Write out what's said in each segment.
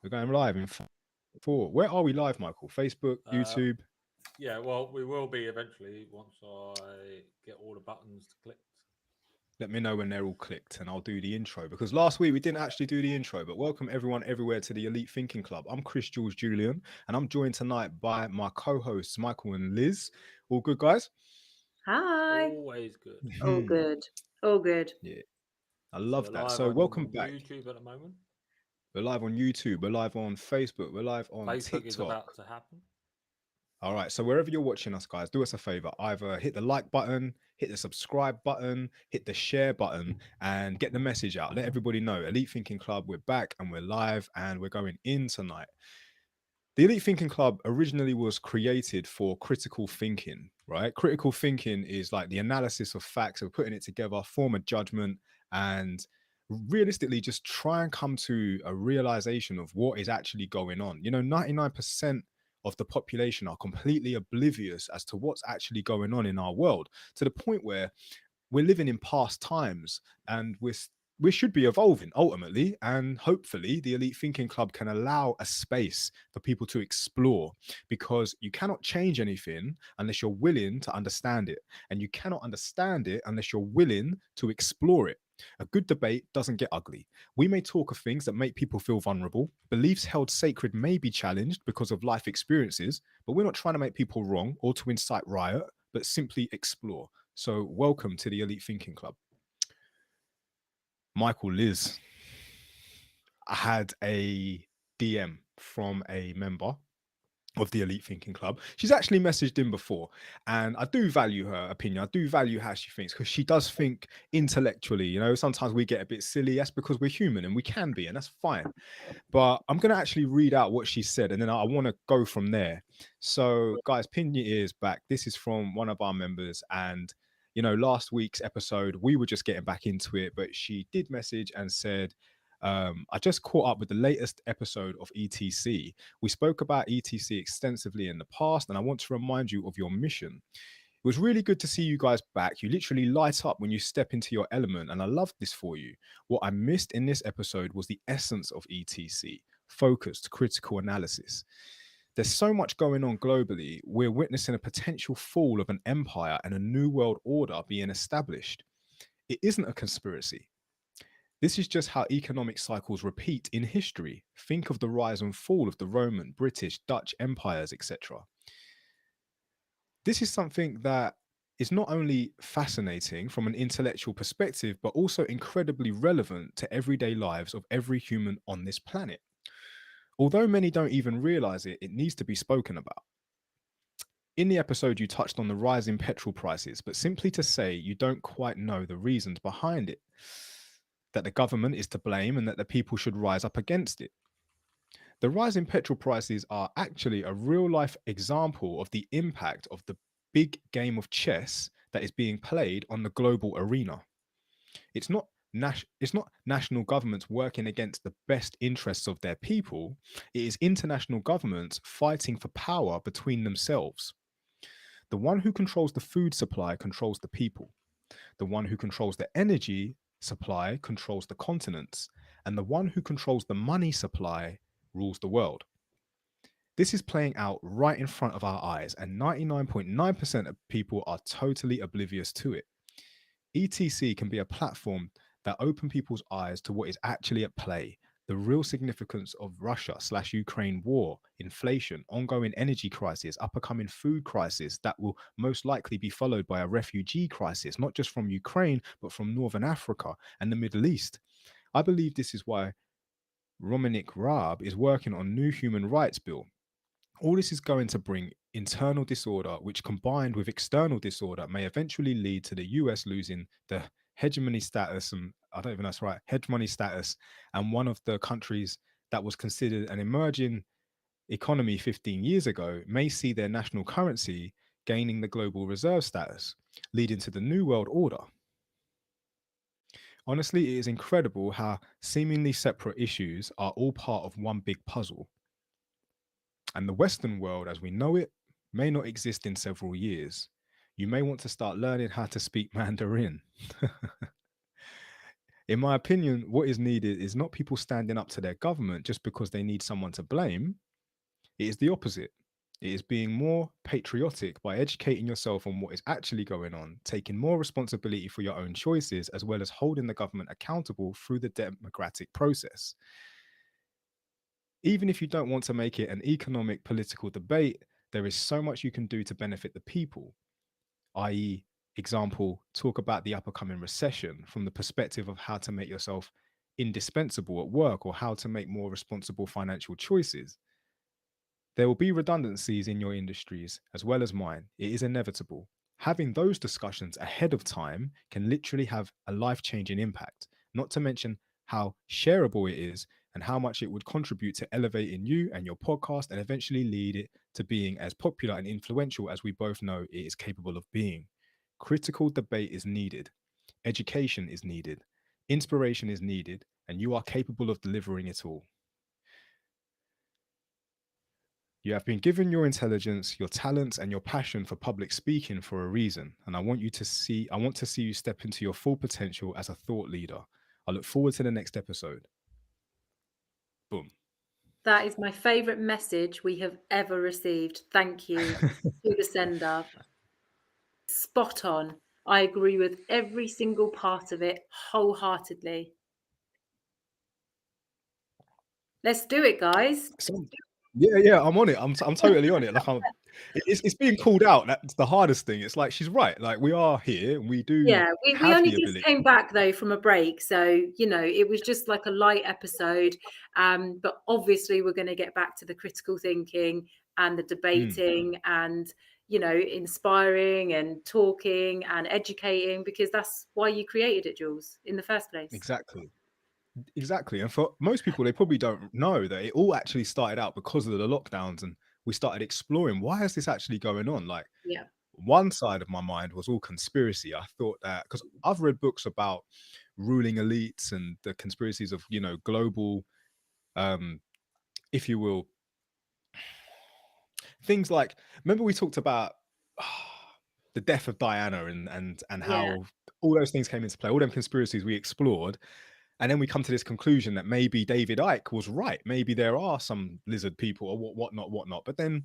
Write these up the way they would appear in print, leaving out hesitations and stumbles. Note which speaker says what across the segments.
Speaker 1: We're going live in four. Where are we live, Michael? Facebook,
Speaker 2: Uh,
Speaker 1: YouTube?
Speaker 2: yeah, well, we will be eventually once I get all the buttons clicked.
Speaker 1: Let me know when they're all clicked and I'll do the intro because last week we didn't actually do the intro. But welcome everyone everywhere to the Elite Thinking Club. I'm Chris Jules Julien and I'm joined tonight by my co-hosts Michael and Liz. All good, guys?
Speaker 3: Hi.
Speaker 2: Always good.
Speaker 3: All good. All good.
Speaker 1: Yeah, I
Speaker 2: So
Speaker 1: love
Speaker 2: we're
Speaker 1: that.
Speaker 2: live
Speaker 1: So welcome
Speaker 2: on
Speaker 1: back.
Speaker 2: YouTube at the moment.
Speaker 1: We're live on YouTube. We're live on Facebook. We're live on
Speaker 2: Facebook is
Speaker 1: TikTok.
Speaker 2: about to happen.
Speaker 1: All right. So wherever you're watching us, guys, do us a favor. Either hit the like button, hit the subscribe button, hit the share button, and get the message out. Let everybody know. Elite Thinking Club, we're back and we're live and we're going in tonight. The Elite Thinking Club originally was created for critical thinking, right? Critical thinking is like the analysis of facts, of putting it together, form a judgment, and realistically just try and come to a realization of what is actually going on. 99% of the population are completely oblivious as to what's actually going on in our world, to the point where we're living in past times and we should be evolving ultimately, and hopefully the Elite Thinking Club can allow a space for people to explore, because you cannot change anything unless you're willing to understand it, and you cannot understand it unless you're willing to explore it. A good debate doesn't get ugly. We may talk of things that make people feel vulnerable. Beliefs held sacred may be challenged because of life experiences, but we're not trying to make people wrong or to incite riot, but simply explore. So welcome to the Elite Thinking Club. Michael, Liz, I had a DM from a member of the Elite Thinking Club. She's actually messaged in before, and I do value her opinion. I do value how she thinks, because she does think intellectually. Sometimes we get a bit silly. That's because we're human and we can be, and that's fine. But I'm going to actually read out what she said, and then I want to go from there. So, guys, pin your ears back. This is from one of our members, and last week's episode, we were just getting back into it, but she did message and said, I just caught up with the latest episode of ETC. We spoke about ETC extensively in the past, and I want to remind you of your mission. It was really good to see you guys back. You literally light up when you step into your element, and I love this for you. What I missed in this episode was the essence of ETC, focused critical analysis. There's so much going on globally. We're witnessing a potential fall of an empire and a new world order being established. It isn't a conspiracy. This is just how economic cycles repeat in history. Think of the rise and fall of the Roman, British, Dutch empires, etc. This is something that is not only fascinating from an intellectual perspective, but also incredibly relevant to everyday lives of every human on this planet. Although many don't even realize it, it needs to be spoken about. In the episode, you touched on the rise in petrol prices, but simply to say you don't quite know the reasons behind it, that the government is to blame and that the people should rise up against it. The rise in petrol prices are actually a real life example of the impact of the big game of chess that is being played on the global arena. It's not national governments working against the best interests of their people. It is international governments fighting for power between themselves. The one who controls the food supply controls the people. The one who controls the energy supply controls the continents. And the one who controls the money supply rules the world. This is playing out right in front of our eyes, and 99.9% of people are totally oblivious to it. ETC can be a platform that opens people's eyes to what is actually at play, the real significance of Russia/Ukraine war, inflation, ongoing energy crisis, upcoming food crisis that will most likely be followed by a refugee crisis, not just from Ukraine, but from Northern Africa and the Middle East. I believe this is why Romanic Raab is working on a new human rights bill. All this is going to bring internal disorder, which combined with external disorder may eventually lead to the US losing the hegemony status, and I don't even know that's right, hegemony status, and one of the countries that was considered an emerging economy 15 years ago may see their national currency gaining the global reserve status, leading to the new world order. Honestly, it is incredible how seemingly separate issues are all part of one big puzzle. And the Western world, as we know it, may not exist in several years. You may want to start learning how to speak Mandarin. In my opinion, what is needed is not people standing up to their government just because they need someone to blame. It is the opposite. It is being more patriotic by educating yourself on what is actually going on, taking more responsibility for your own choices, as well as holding the government accountable through the democratic process. Even if you don't want to make it an economic political debate, there is so much you can do to benefit the people, i.e., example, talk about the upcoming recession from the perspective of how to make yourself indispensable at work or how to make more responsible financial choices. There will be redundancies in your industries as well as mine. It is inevitable. Having those discussions ahead of time can literally have a life changing impact, not to mention how shareable it is and how much it would contribute to elevating you and your podcast and eventually lead it to being as popular and influential as we both know it is capable of being. Critical debate is needed, education is needed, inspiration is needed, and you are capable of delivering it all. You have been given your intelligence, your talents, and your passion for public speaking for a reason. And I want to see you step into your full potential as a thought leader. I look forward to the next episode. Boom.
Speaker 3: That is my favourite message we have ever received. Thank you to the sender. Spot on. I agree with every single part of it wholeheartedly. Let's do it, guys.
Speaker 1: Yeah, I'm on it. I'm totally on it. Like it's being called out. That's the hardest thing. It's like she's right. Like we are here. We do.
Speaker 3: Yeah, we
Speaker 1: have
Speaker 3: only
Speaker 1: the
Speaker 3: just
Speaker 1: ability.
Speaker 3: came back though from a break, so it was just like a light episode. But obviously we're going to get back to the critical thinking and the debating and inspiring and talking and educating, because that's why you created it, Jules, in the first place.
Speaker 1: Exactly. And for most people, they probably don't know that it all actually started out because of the lockdowns, and we started exploring why is this actually going on. Like,
Speaker 3: Yeah.
Speaker 1: one side of my mind was all conspiracy. I thought that because I've read books about ruling elites and the conspiracies of global, if you will, things like, remember we talked about the death of Diana and
Speaker 3: Yeah.
Speaker 1: how all those things came into play, all them conspiracies we explored. And then we come to this conclusion that maybe David Icke was right. Maybe there are some lizard people or whatnot. But then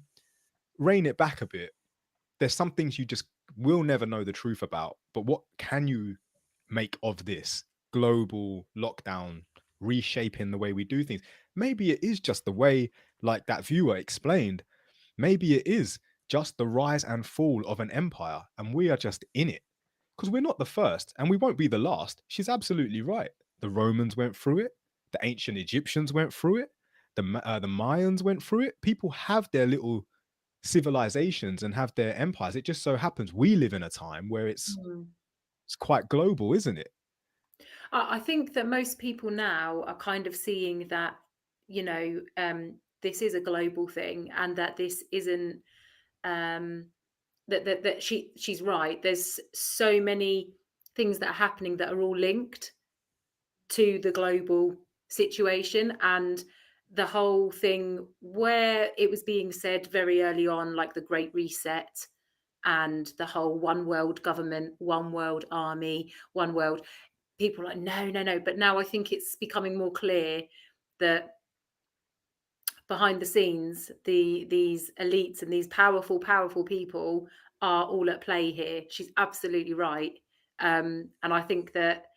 Speaker 1: rein it back a bit. There's some things you just will never know the truth about. But what can you make of this global lockdown reshaping the way we do things? Maybe it is just the way, like that viewer explained, maybe it is just the rise and fall of an empire and we are just in it. Because we're not the first and we won't be the last. She's absolutely right. The Romans went through it. The ancient Egyptians went through it. The Mayans went through it. People have their little civilizations and have their empires. It just so happens we live in a time where it's quite global, isn't it?
Speaker 3: I think that most people now are kind of seeing that, this is a global thing and that this isn't, that she's right. There's so many things that are happening that are all linked to the global situation, and the whole thing where it was being said very early on, like the Great Reset and the whole one world government, one world army, one world. People are like, no. But now I think it's becoming more clear that behind the scenes, these elites and these powerful people are all at play here. She's absolutely right. And I think that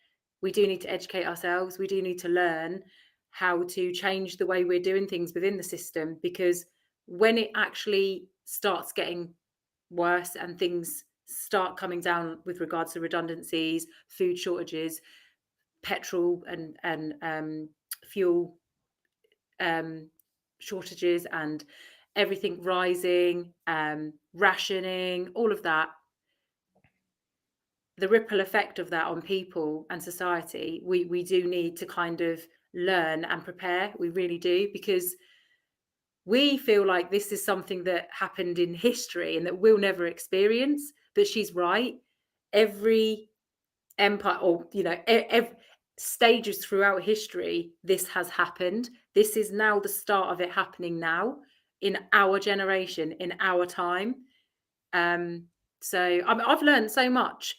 Speaker 3: we do need to educate ourselves. We do need to learn how to change the way we're doing things within the system, because when it actually starts getting worse and things start coming down with regards to redundancies, food shortages, petrol and fuel shortages and everything rising, rationing, all of that, the ripple effect of that on people and society, we do need to kind of learn and prepare. We really do, because we feel like this is something that happened in history and that we'll never experience. But she's right. Every empire, or every stages throughout history, this has happened. This is now the start of it happening now in our generation, in our time. So I've learned so much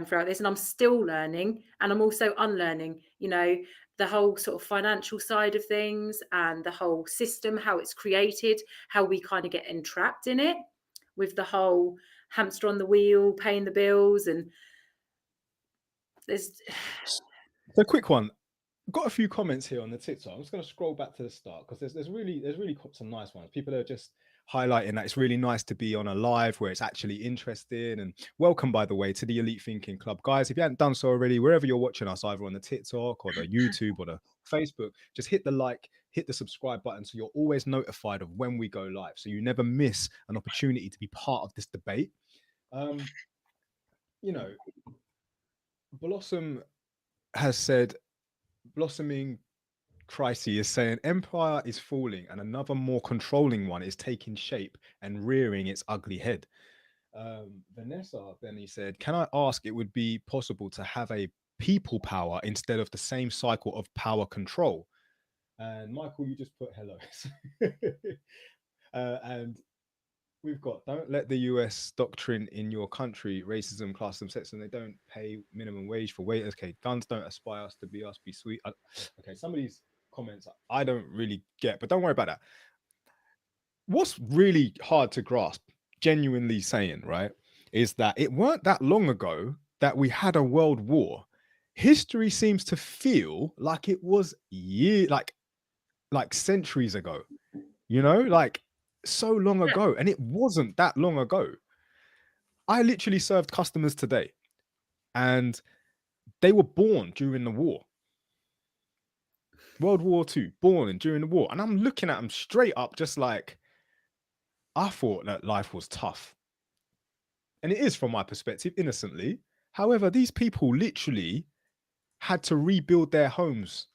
Speaker 3: throughout this, and I'm still learning, and I'm also unlearning, you know, the whole sort of financial side of things and the whole system, how it's created, how we kind of get entrapped in it with the whole hamster on the wheel, paying the bills, and there's
Speaker 1: So quick one. Got a few comments here on the TikTok. I'm just going to scroll back to the start because there's really some nice ones. People are just highlighting that it's really nice to be on a live where it's actually interesting. And welcome, by the way, to the Elite Thinking Club, guys. If you haven't done so already, wherever you're watching us, either on the TikTok or the YouTube or the Facebook, just hit the like, hit the subscribe button so you're always notified of when we go live, so you never miss an opportunity to be part of this debate. You know, Blossom has said, Blossoming Crisis is saying empire is falling and another more controlling one is taking shape and rearing its ugly head. Vanessa Benny said, can I ask, it would be possible to have a people power instead of the same cycle of power control? And Michael, you just put hello. And we've got, don't let the US doctrine in your country, racism, classism, sexism, they don't pay minimum wage for waiters. Okay, guns don't aspire us to be us, be sweet. Okay, some of these comments I don't really get, but don't worry about that. What's really hard to grasp, genuinely saying, right, is that it weren't that long ago that we had a world war. History seems to feel like it was like centuries ago, you know, like so long ago, and it wasn't that long ago. I literally served customers today and they were born during the war. World War II, born and during the war. And I'm looking at them straight up, just like, I thought that life was tough. And it is from my perspective, innocently. However, these people literally had to rebuild their homes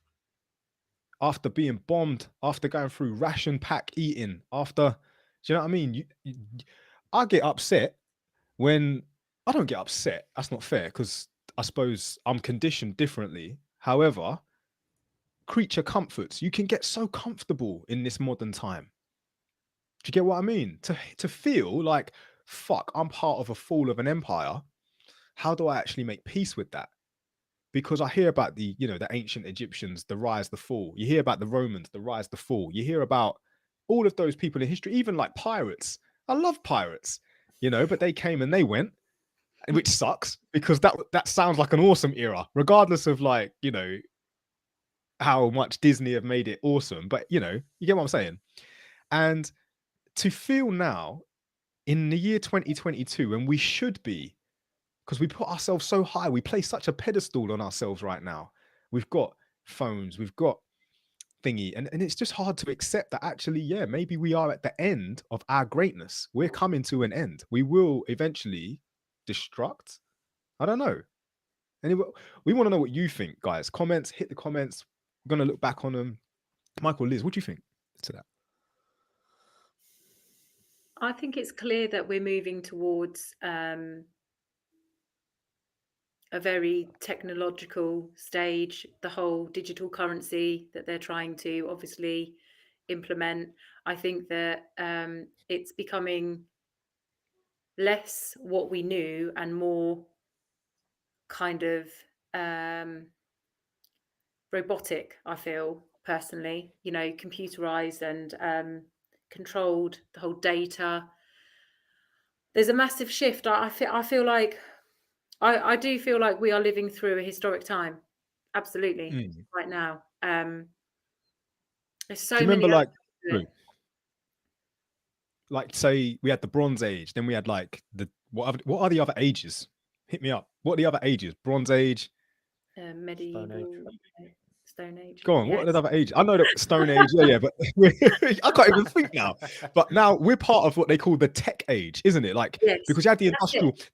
Speaker 1: after being bombed, after going through ration pack eating, after, do you know what I mean? I get upset when, I don't get upset. That's not fair because I suppose I'm conditioned differently. However, creature comforts, you can get so comfortable in this modern time. Do you get what I mean? To feel like, fuck, I'm part of a fall of an empire. How do I actually make peace with that? Because I hear about the, you know, the ancient Egyptians, the rise, the fall. You hear about the Romans, the rise, the fall. You hear about all of those people in history, even like pirates. I love pirates, you know, but they came and they went, which sucks because that sounds like an awesome era, regardless of, like, you know, how much Disney have made it awesome. But, you know, you get what I'm saying? And to feel now in the year 2022, when we should be, because we put ourselves so high, we place such a pedestal on ourselves right now. We've got phones, we've got thingy, and it's just hard to accept that actually, yeah, maybe we are at the end of our greatness. We're coming to an end. We will eventually destruct. I don't know. Anyway, we want to know what you think, guys. Comments, hit the comments. We're going to look back on them. Michael, Liz, what do you think to that?
Speaker 3: I think it's clear that we're moving towards a very technological stage. The whole digital currency that they're trying to obviously implement, I think that it's becoming less what we knew and more kind of robotic, I feel personally, you know, computerized and controlled, the whole data. There's a massive shift. I feel like I do feel like we are living through a historic time. Absolutely. Right now. There's so
Speaker 1: Do you
Speaker 3: many
Speaker 1: remember,
Speaker 3: aspects
Speaker 1: like say we had the Bronze Age, then we had like the what are the other ages? Hit me up. What are the other ages? Bronze Age,
Speaker 3: medieval, Stone Age.
Speaker 1: Go on.
Speaker 3: Yes.
Speaker 1: What are the other ages? I know that Stone Age, yeah, but I can't even think now. But now we're part of what they call the tech age, isn't it? Like,
Speaker 3: Yes,
Speaker 1: because you had the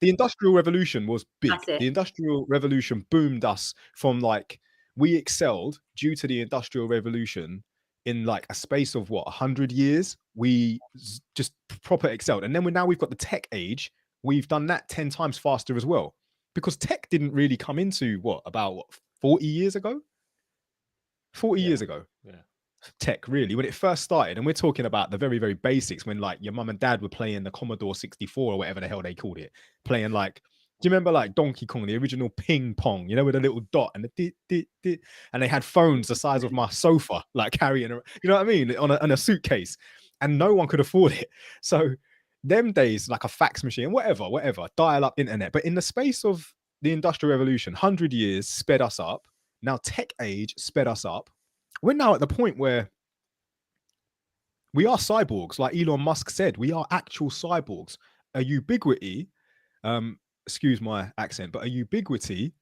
Speaker 1: industrial revolution was big.
Speaker 3: That's it.
Speaker 1: The industrial revolution boomed us from, like, we excelled due to the industrial revolution in like a space of what, 100 years. We just proper excelled, and then we've got the tech age. We've done that 10 times faster as well, because tech didn't really come into about 40 years ago. 40 years ago, tech really, when it first started. And we're talking about the very, very basics, when like your mum and dad were playing the Commodore 64 or whatever the hell they called it, playing like you remember like Donkey Kong, the original ping pong, with a little dot and and they had phones the size of my sofa, like carrying, you know what I mean, on a suitcase, and no one could afford it. So them days, like a fax machine, whatever, dial up internet. But in the space of the Industrial Revolution, 100 years sped us up. Now tech age sped us up. We're now at the point where we are cyborgs, like Elon Musk said. We are actual cyborgs. A ubiquity, excuse my accent, but a ubiquity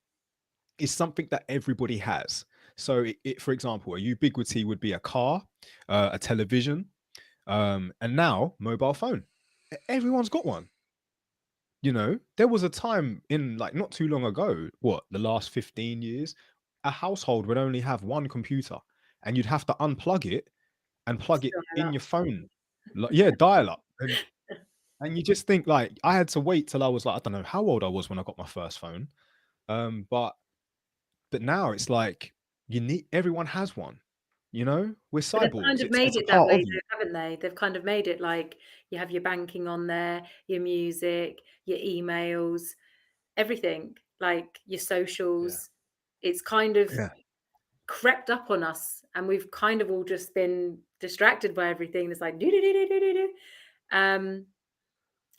Speaker 1: is something that everybody has. So, for example, a ubiquity would be a car, a television, and now mobile phone. Everyone's got one. There was a time in like not too long ago, the last 15 years, a household would only have one computer, and you'd have to unplug it and plug it in your phone. Dial up. And you just think like I had to wait till I was like, I don't know how old I was when I got my first phone. But now it's like everyone has one. We're
Speaker 3: But they've
Speaker 1: cyborgs.
Speaker 3: kind of made
Speaker 1: It's a
Speaker 3: it that
Speaker 1: part
Speaker 3: way,
Speaker 1: of you.
Speaker 3: though, haven't they? They've kind of made it like you have your banking on there, your music, your emails, everything, like your socials. It's kind of
Speaker 1: Yeah.
Speaker 3: crept up on us, and we've kind of all just been distracted by everything. It's like do do do do do do.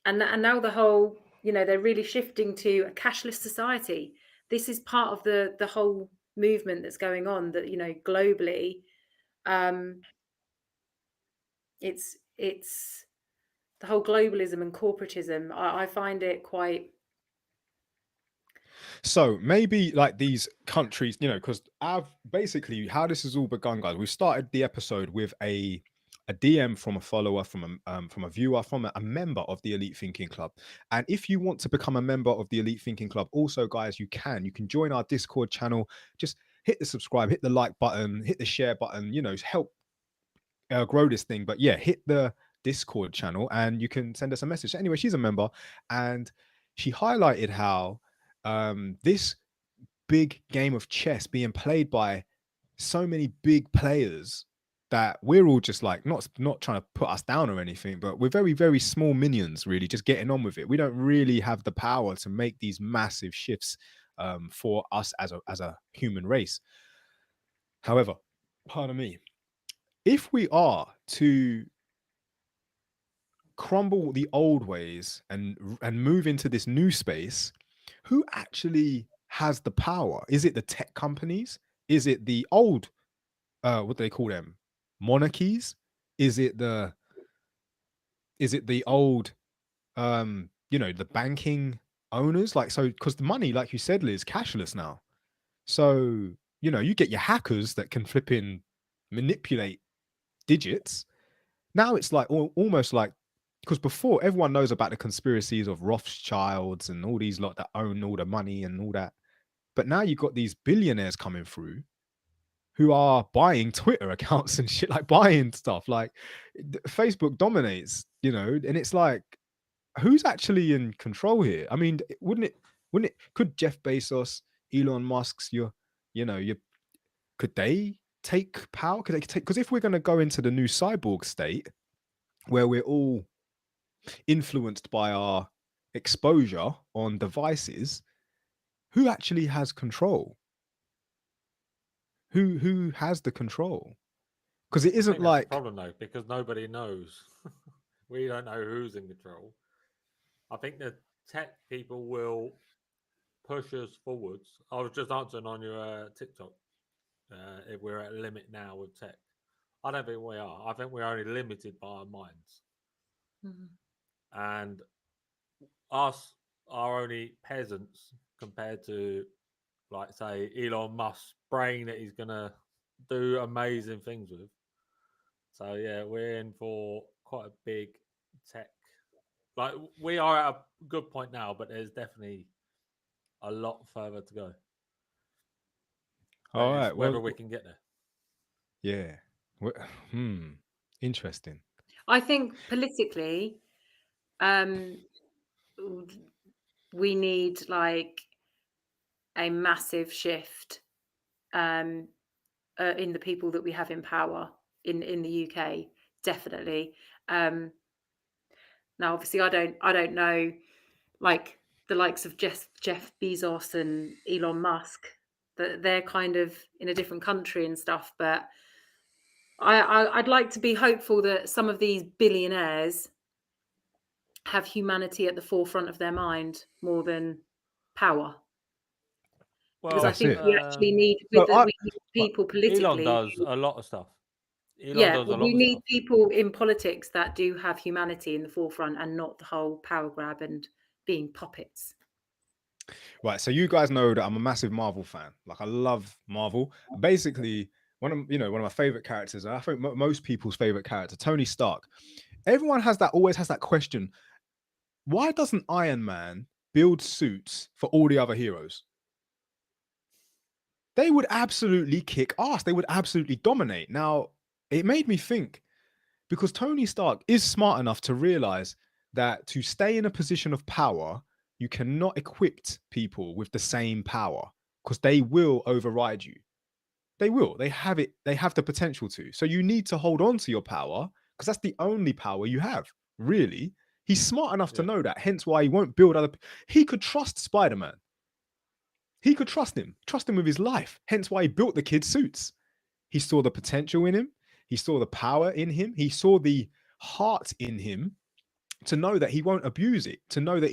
Speaker 3: And now the whole, they're really shifting to a cashless society. This is part of the whole movement that's going on, that globally. It's the whole globalism and corporatism. I find it quite.
Speaker 1: So maybe like these countries, because I've basically how this has all begun, guys. We started the episode with a DM from a follower, from a viewer, from a member of the Elite Thinking Club. And if you want to become a member of the Elite Thinking Club, also, guys, you can join our Discord channel. Just hit the subscribe, hit the like button, hit the share button. Help grow this thing. But yeah, hit the Discord channel and you can send us a message. Anyway, she's a member, and she highlighted how this big game of chess being played by so many big players that we're all just like not trying to put us down or anything, but we're very, very small minions, really, just getting on with it. We don't really have the power to make these massive shifts for us as a human race. However, pardon me, if we are to crumble the old ways and move into this new space, who actually has the power? Is it the tech companies? Is it the old what do they call them, monarchies? Is it the old the banking owners? Like, so because the money, like you said, Liz, cashless now. So you get your hackers that can flip in manipulate digits. Now it's like almost like, because before everyone knows about the conspiracies of Rothschilds and all these lot that own all the money and all that, but now you've got these billionaires coming through who are buying Twitter accounts and shit, like buying stuff. Like Facebook dominates, and it's like, who's actually in control here? I mean, could Jeff Bezos, Elon Musk's, could they take power? Could they take, because if we're going to go into the new cyborg state where we're all influenced by our exposure on devices, who actually has control? Who has the control? Because it
Speaker 2: I
Speaker 1: isn't
Speaker 2: think that's the
Speaker 1: like,
Speaker 2: problem though, because nobody knows. We don't know who's in control. I think the tech people will push us forwards. I was just answering on your TikTok. If we're at a limit now with tech, I don't think we are. I think we're only limited by our minds, and us are only peasants compared to, like, say, Elon Musk's brain that he's gonna do amazing things with. So yeah, we're in for quite a big tech. Like, we are at a good point now, but there's definitely a lot further to go. But
Speaker 1: all
Speaker 2: it's
Speaker 1: right,
Speaker 2: whether
Speaker 1: well,
Speaker 2: we can get there.
Speaker 1: yeah. Interesting.
Speaker 3: I think politically, we need like a massive shift in the people that we have in power in the UK. Definitely. Now, obviously, I don't know like the likes of Jeff Bezos and Elon Musk, that they're kind of in a different country and stuff. But I'd like to be hopeful that some of these billionaires have humanity at the forefront of their mind more than power. Because I
Speaker 1: That's
Speaker 3: think
Speaker 1: it.
Speaker 3: we actually need
Speaker 1: So
Speaker 3: we need people
Speaker 2: Elon
Speaker 3: politically.
Speaker 2: does a lot of stuff. Elon
Speaker 3: Yeah,
Speaker 2: does a
Speaker 3: but
Speaker 2: lot
Speaker 3: we
Speaker 2: of
Speaker 3: need
Speaker 2: stuff.
Speaker 3: people in politics that do have humanity in the forefront and not the whole power grab and being puppets.
Speaker 1: Right, so you guys know that I'm a massive Marvel fan. Like, I love Marvel. Basically, one of my favorite characters, and I think most people's favorite character, Tony Stark. Everyone always has that question: why doesn't Iron Man build suits for all the other heroes? They would absolutely kick ass. They would absolutely dominate. Now, it made me think, because Tony Stark is smart enough to realize that to stay in a position of power, you cannot equip people with the same power, because they will override you. They will. They have it. They have the potential to. So you need to hold on to your power, because that's the only power you have, really. He's smart enough to know that, hence why he won't build other. He could trust Spider-Man. He could trust him with his life, hence why he built the kid's suits. He saw the potential in him. He saw the power in him. He saw the heart in him to know that he won't abuse it, to know that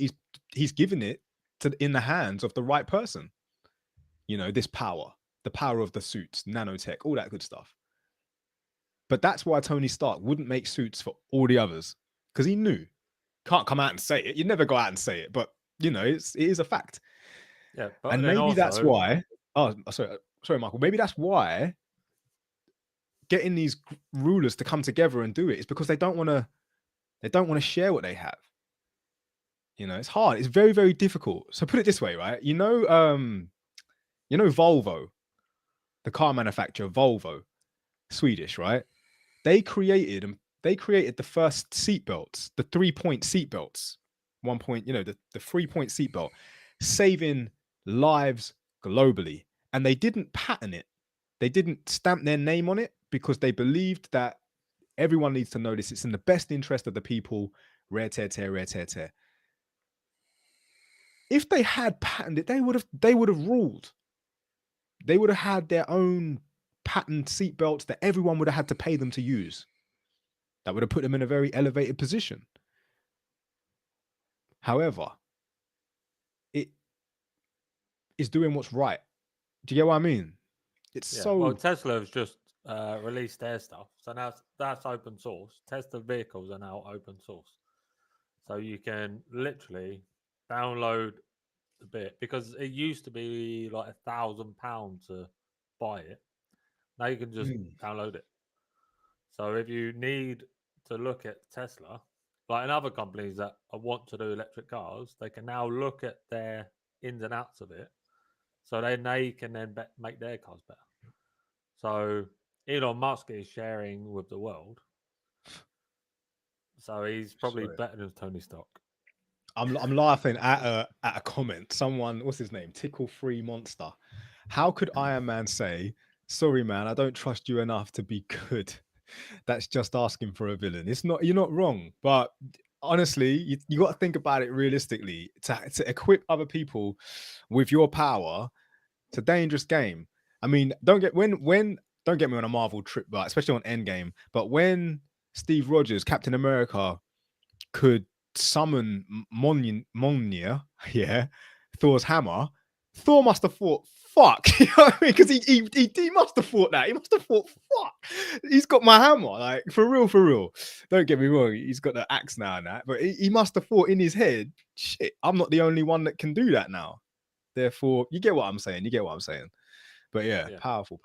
Speaker 1: he's given it in the hands of the right person. You know, this power, the power of the suits, nanotech, all that good stuff. But that's why Tony Stark wouldn't make suits for all the others, because he knew. Can't come out and say it. You'd never go out and say it, but you know, it is a fact.
Speaker 2: Yeah, but
Speaker 1: And maybe that's why. Oh, sorry, Michael. Maybe that's why getting these rulers to come together and do it is because they don't want to share what they have. You know, it's hard. It's very, very difficult. So put it this way, right? You know Volvo, the car manufacturer, Volvo, Swedish, right? They created the first seatbelts, the 3-point seatbelts. 1 point, the 3-point seatbelt, saving lives globally. And they didn't patent it. They didn't stamp their name on it because they believed that everyone needs to know this. It's in the best interest of the people. Rare tear, tear, rare tear, tear. If they had patented it, they would have ruled. They would have had their own patent seatbelts that everyone would have had to pay them to use. That would have put them in a very elevated position. However, it is doing what's right. Do you get what I mean? It's
Speaker 2: Well, Tesla has just released their stuff, so now that's open source. Tesla vehicles are now open source, so you can literally download the bit, because it used to be like £1,000 to buy it. Now you can just download it. So if you need to look at Tesla, like in other companies that want to do electric cars, they can now look at their ins and outs of it, so then they can make their cars better. So Elon Musk is sharing with the world, so he's probably better than Tony Stark.
Speaker 1: I'm laughing at a comment. Someone, what's his name? Tickle Free Monster. How could Iron Man say, "Sorry, man, I don't trust you enough to be good"? That's just asking for a villain. It's not. You're not wrong, but honestly, you got to think about it realistically. To equip other people with your power, it's a dangerous game. I mean, don't get me on a Marvel trip, but especially on Endgame. But when Steve Rogers, Captain America, could summon Mjolnir, Thor's hammer, Thor must have thought, fuck, you know what I mean? Because he must have thought that. He must have thought, fuck, he's got my hammer, like, for real. Don't get me wrong, he's got the axe now and that, but he must have thought in his head, shit, I'm not the only one that can do that now. Therefore, you get what I'm saying. But yeah, powerful.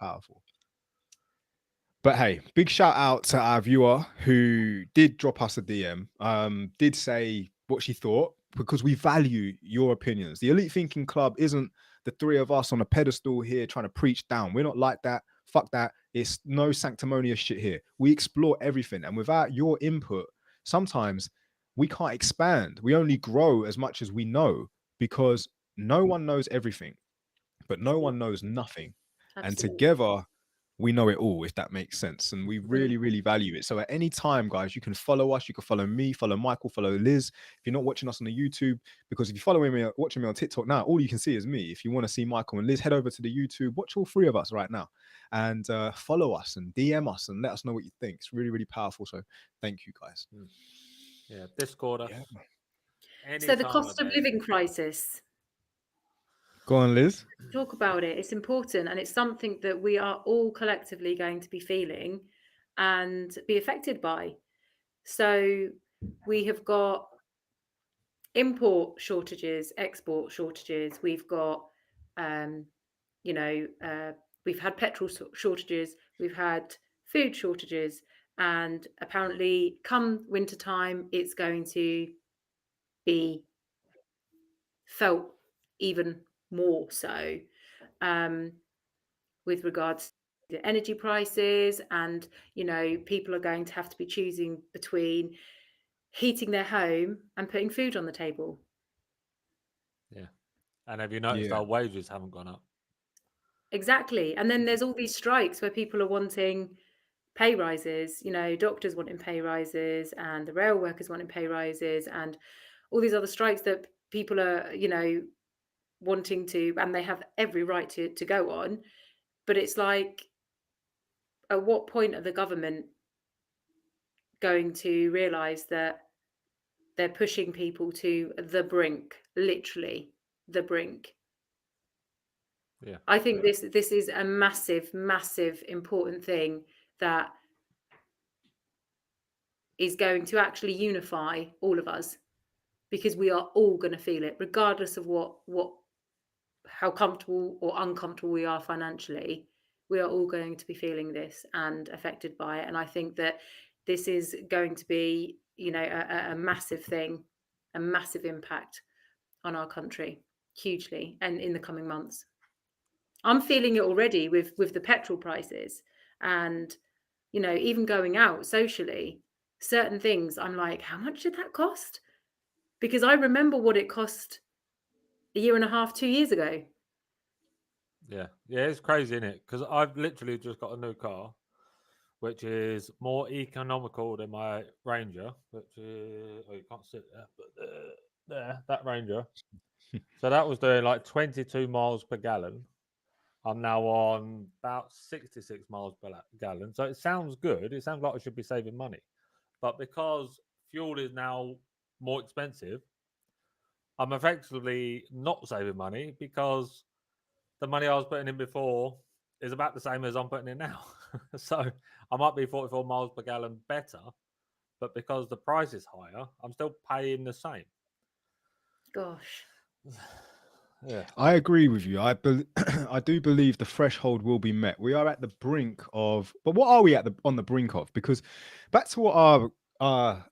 Speaker 1: But hey, big shout out to our viewer who did drop us a DM, did say what she thought, because we value your opinions. The Elite Thinking Club isn't the three of us on a pedestal here trying to preach down. We're not like that. Fuck that. It's no sanctimonious shit here. We explore everything. And without your input, sometimes we can't expand. We only grow as much as we know, because no one knows everything, but no one knows nothing. Absolutely. And together, we know it all, if that makes sense. And we really, really value it. So at any time, guys, you can follow us. You can follow me, follow Michael, follow Liz. If you're not watching us on the YouTube, because if you're following me, watching me on TikTok now, all you can see is me. If you want to see Michael and Liz, head over to the YouTube, watch all three of us right now, and follow us and DM us and let us know what you think. It's really, really powerful. So thank you, guys.
Speaker 2: Yeah, Discord us.
Speaker 1: Yeah.
Speaker 3: So the cost of living crisis.
Speaker 1: Go on, Liz.
Speaker 3: Talk about it. It's important, and it's something that we are all collectively going to be feeling and be affected by. So we have got import shortages, export shortages. We've got, we've had petrol shortages. We've had food shortages, and apparently, come winter time, it's going to be felt even more so. With regards to energy prices, and people are going to have to be choosing between heating their home and putting food on the table.
Speaker 2: Yeah. And have you noticed our wages haven't gone up?
Speaker 3: Exactly. And then there's all these strikes where people are wanting pay rises, doctors wanting pay rises, and the rail workers wanting pay rises, and all these other strikes that people are wanting to, and they have every right to go on. But it's like, at what point are the government going to realize that they're pushing people to the brink, literally the brink?
Speaker 2: Yeah.
Speaker 3: I think this is a massive, massive important thing that is going to actually unify all of us, because we are all going to feel it, regardless of how comfortable or uncomfortable we are financially. We are all going to be feeling this and affected by it. And I think that this is going to be, a massive thing, a massive impact on our country, hugely, and in the coming months. I'm feeling it already with the petrol prices, and even going out socially, certain things I'm like, how much did that cost? Because I remember what it cost a year and a half, 2 years ago.
Speaker 2: Yeah, it's crazy, isn't it? Because I've literally just got a new car, which is more economical than my Ranger, which is, you can't sit there, but that Ranger. So that was doing like 22 miles per gallon. I'm now on about 66 miles per gallon. So it sounds good. It sounds like I should be saving money. But because fuel is now more expensive, I'm effectively not saving money, because the money I was putting in before is about the same as I'm putting in now. So I might be 44 miles per gallon better, but because the price is higher, I'm still paying the same.
Speaker 3: Gosh.
Speaker 2: Yeah,
Speaker 1: I agree with you. I do believe the threshold will be met. We are at the brink of, but what are we on the brink of? Because back to what our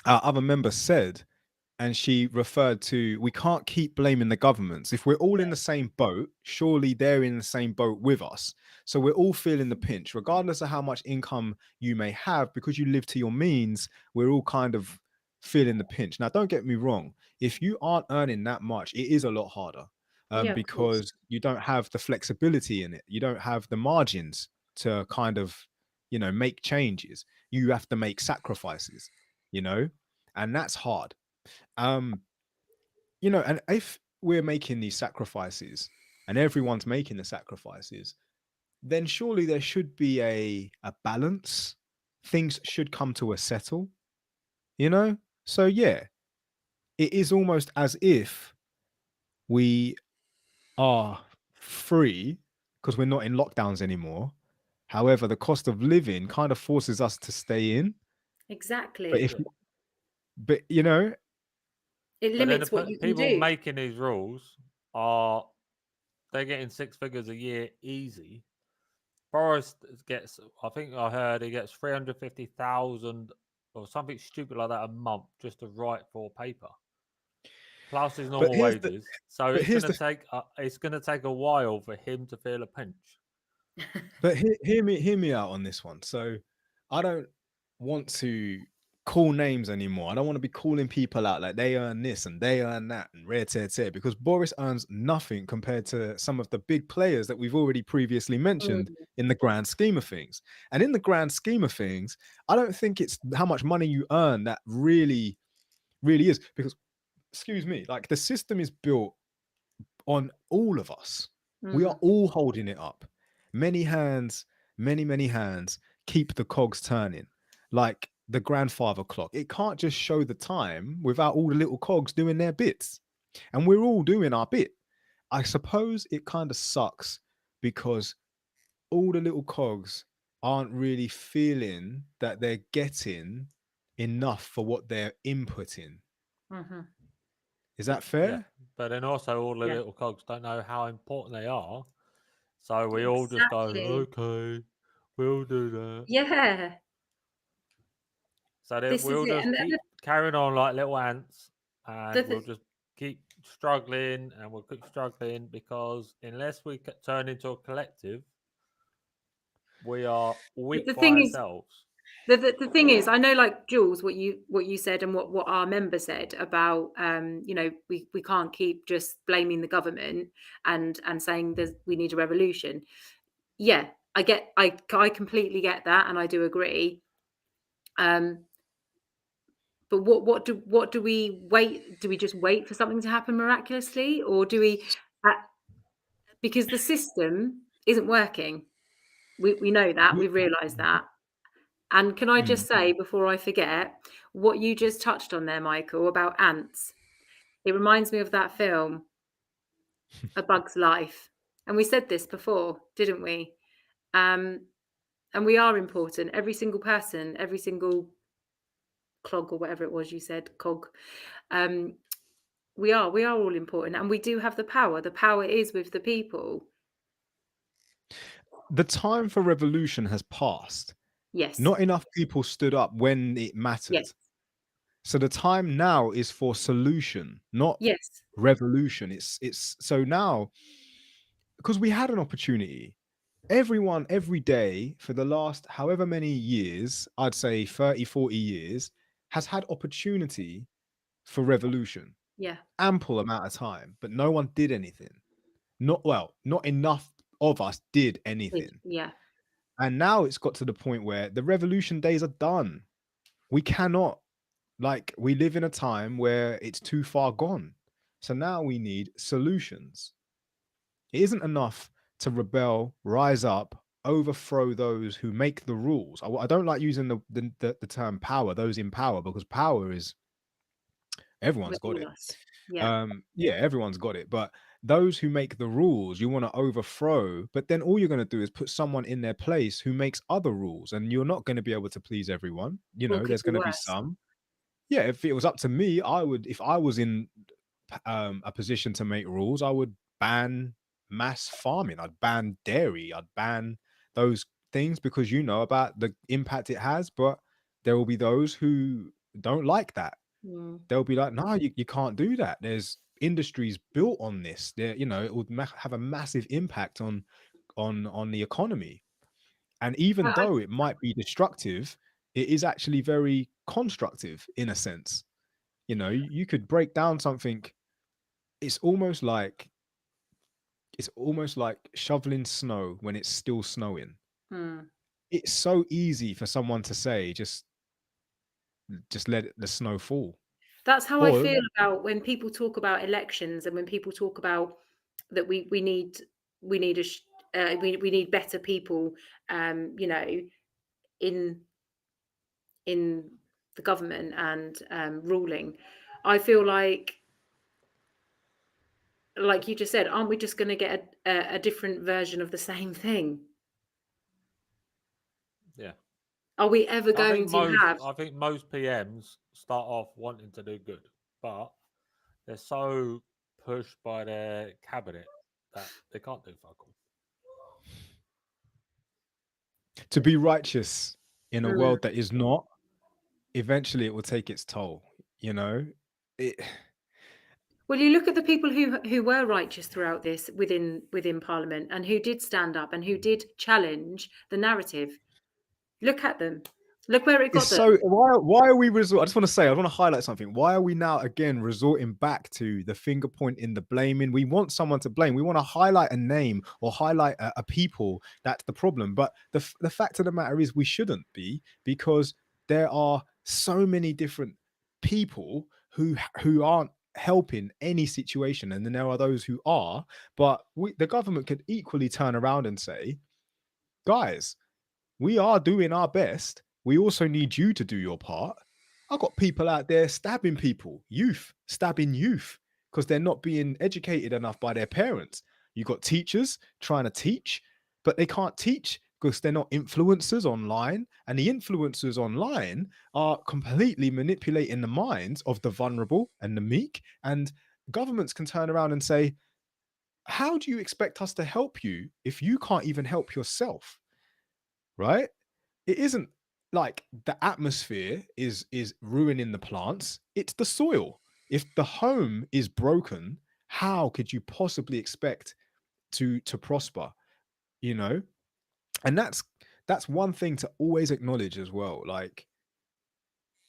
Speaker 1: other member said, and she referred to, we can't keep blaming the governments. If we're all in the same boat, surely they're in the same boat with us. So we're all feeling the pinch, regardless of how much income you may have, because you live to your means. We're all kind of feeling the pinch. Now, don't get me wrong. If you aren't earning that much, it is a lot harder, because you don't have the flexibility in it. You don't have the margins to kind of, make changes. You have to make sacrifices, and that's hard. And if we're making these sacrifices and everyone's making the sacrifices, then surely there should be a balance. Things should come to a settle, So yeah, it is almost as if we are free because we're not in lockdowns anymore. However, the cost of living kind of forces us to stay in.
Speaker 3: Exactly.
Speaker 1: But
Speaker 3: it limits what you can
Speaker 2: people
Speaker 3: do.
Speaker 2: making these rules they're getting 6 figures a year easy. Boris gets, I think I heard he gets 350,000 or something stupid like that a month just to write for paper, plus his normal wages. So it's going to take a while for him to feel a pinch.
Speaker 1: But hear me out on this one. So I don't want to call names anymore. I don't want to be calling people out like they earn this and they earn that and rare tear, because Boris earns nothing compared to some of the big players that we've already previously mentioned in the grand scheme of things. And in the grand scheme of things, I don't think it's how much money you earn that really is, because, excuse me, like the system is built on all of us. We are all holding it up. Many hands, many hands keep the cogs turning. Like the grandfather clock. It can't just show the time without all the little cogs doing their bits. And we're all doing our bit. I suppose it kind of sucks because all the little cogs aren't really feeling that they're getting enough for what they're inputting. Is that fair?
Speaker 2: Yeah, but then also all the
Speaker 3: Yeah.
Speaker 2: little cogs don't know how important they are, so we all just go, okay, we'll do that.
Speaker 3: Yeah.
Speaker 2: So then
Speaker 3: This is
Speaker 2: we'll
Speaker 3: it.
Speaker 2: just
Speaker 3: And
Speaker 2: keep carrying on like little ants, and we'll just keep struggling, and we'll keep struggling, because unless we turn into a collective, we are weak
Speaker 3: the
Speaker 2: by
Speaker 3: thing is,
Speaker 2: ourselves.
Speaker 3: the thing is, I know, like Jules, what you said and what our member said about you know, we can't keep just blaming the government and saying we need a revolution. Yeah, I completely get that, and I do agree. But what do we wait? Do we just wait for something to happen miraculously, or do we? Because the system isn't working. We know that. We realise that. And can I just say, before I forget, what you just touched on there, Michael, about ants? It reminds me of that film, A Bug's Life. And we said this before, didn't we? And we are important. Every single person, every single clog, or whatever it was you said, cog. We are all important, and we do have the power. The power is with the people.
Speaker 1: The time for revolution has passed.
Speaker 3: Yes.
Speaker 1: Not enough people stood up when it mattered.
Speaker 3: Yes.
Speaker 1: So the time now is for solution, not revolution. It's so now, because we had an opportunity. Everyone, every day for the last however many years, I'd say 30, 40 years, has had opportunity for revolution.
Speaker 3: Yeah.
Speaker 1: Ample amount of time, but no one did anything. Not enough of us did anything.
Speaker 3: Yeah.
Speaker 1: And now it's got to the point where the revolution days are done. We cannot, like, we live in a time where it's too far gone. So now we need solutions. It isn't enough to rebel, rise up, overthrow those who make the rules. I don't like using the term power, those in power, because power is, everyone's got it. Yeah, everyone's got it. But those who make the rules, you want to overthrow, but then all you're going to do is put someone in their place who makes other rules, and you're not going to be able to please everyone. You know, there's going to be some. Yeah, if it was up to me, I would, if I was in a position to make rules, I would ban mass farming. I'd ban dairy. I'd ban those things, because you know about the impact it has. But there will be those who don't like that. They'll be like, no, you can't do that. There's industries built on this. There, you know, it would have a massive impact on the economy. And even though it might be destructive, it is actually very constructive in a sense. You know, you could break down something. It's almost like shoveling snow when it's still snowing. It's so easy for someone to say, just let the snow fall.
Speaker 3: That's how I feel about when people talk about elections, and when people talk about that we need better people, you know, in the government and ruling. I feel like you just said, aren't we just going to get a different version of the same thing?
Speaker 2: Yeah.
Speaker 3: Are we ever going to have?
Speaker 2: I think most PMs start off wanting to do good, but they're so pushed by their cabinet that they can't do fuck all.
Speaker 1: To be righteous in a world that is not, eventually it will take its toll. You know,
Speaker 3: Well, you look at the people who were righteous throughout this within Parliament, and who did stand up and who did challenge the narrative. Look at them. Look where it got
Speaker 1: It's
Speaker 3: them.
Speaker 1: so why are we resort? I just want to say, I want to highlight something. Why are we now again resorting back to the finger pointing, the blaming? We want someone to blame. We want to highlight a name or highlight a people. That's the problem. But the fact of the matter is, we shouldn't be, because there are so many different people who aren't helping any situation, and then there are those who are. But the government could equally turn around and say, guys, we are doing our best. We also need you to do your part. I've got people out there stabbing people, stabbing youth, because they're not being educated enough by their parents. You've got teachers trying to teach, but they can't teach because they're not influencers online. And the influencers online are completely manipulating the minds of the vulnerable and the meek. And governments can turn around and say, how do you expect us to help you if you can't even help yourself? Right? It isn't like the atmosphere is ruining the plants, it's the soil. If the home is broken, how could you possibly expect to prosper? You know? And that's one thing to always acknowledge as well. Like,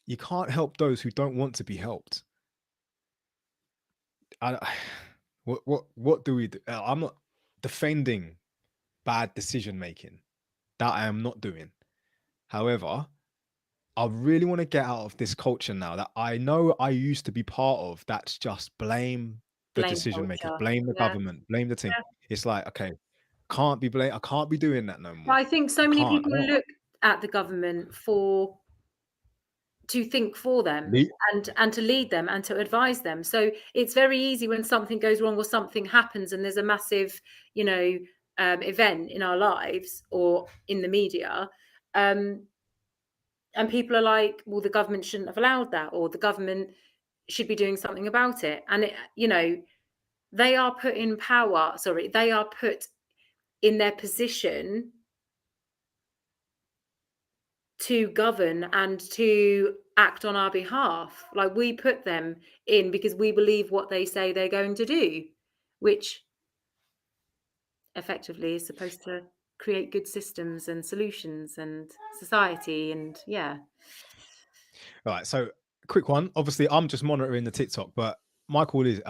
Speaker 1: you can't help those who don't want to be helped. What do we do? I'm not defending bad decision making. That I am not doing. However, I really want to get out of this culture now that I know I used to be part of. That's just blame the
Speaker 3: Blame
Speaker 1: decision makers,
Speaker 3: culture.
Speaker 1: blame the
Speaker 3: Yeah.
Speaker 1: government, blame the thing.
Speaker 3: Yeah.
Speaker 1: It's like, okay, I can't be doing that no
Speaker 3: But
Speaker 1: more.
Speaker 3: I think so
Speaker 1: I
Speaker 3: many
Speaker 1: can't.
Speaker 3: people look at the government to think for them and to lead them and to advise them. So it's very easy when something goes wrong or something happens and there's a massive, event in our lives or in the media. And people are like, well, the government shouldn't have allowed that, or the government should be doing something about it. And they are put in power. Sorry, they are put in their position to govern and to act on our behalf. Like, we put them in because we believe what they say they're going to do, which effectively is supposed to create good systems and solutions and society. And yeah.
Speaker 1: All right. So quick one. Obviously, I'm just monitoring the TikTok, but my call is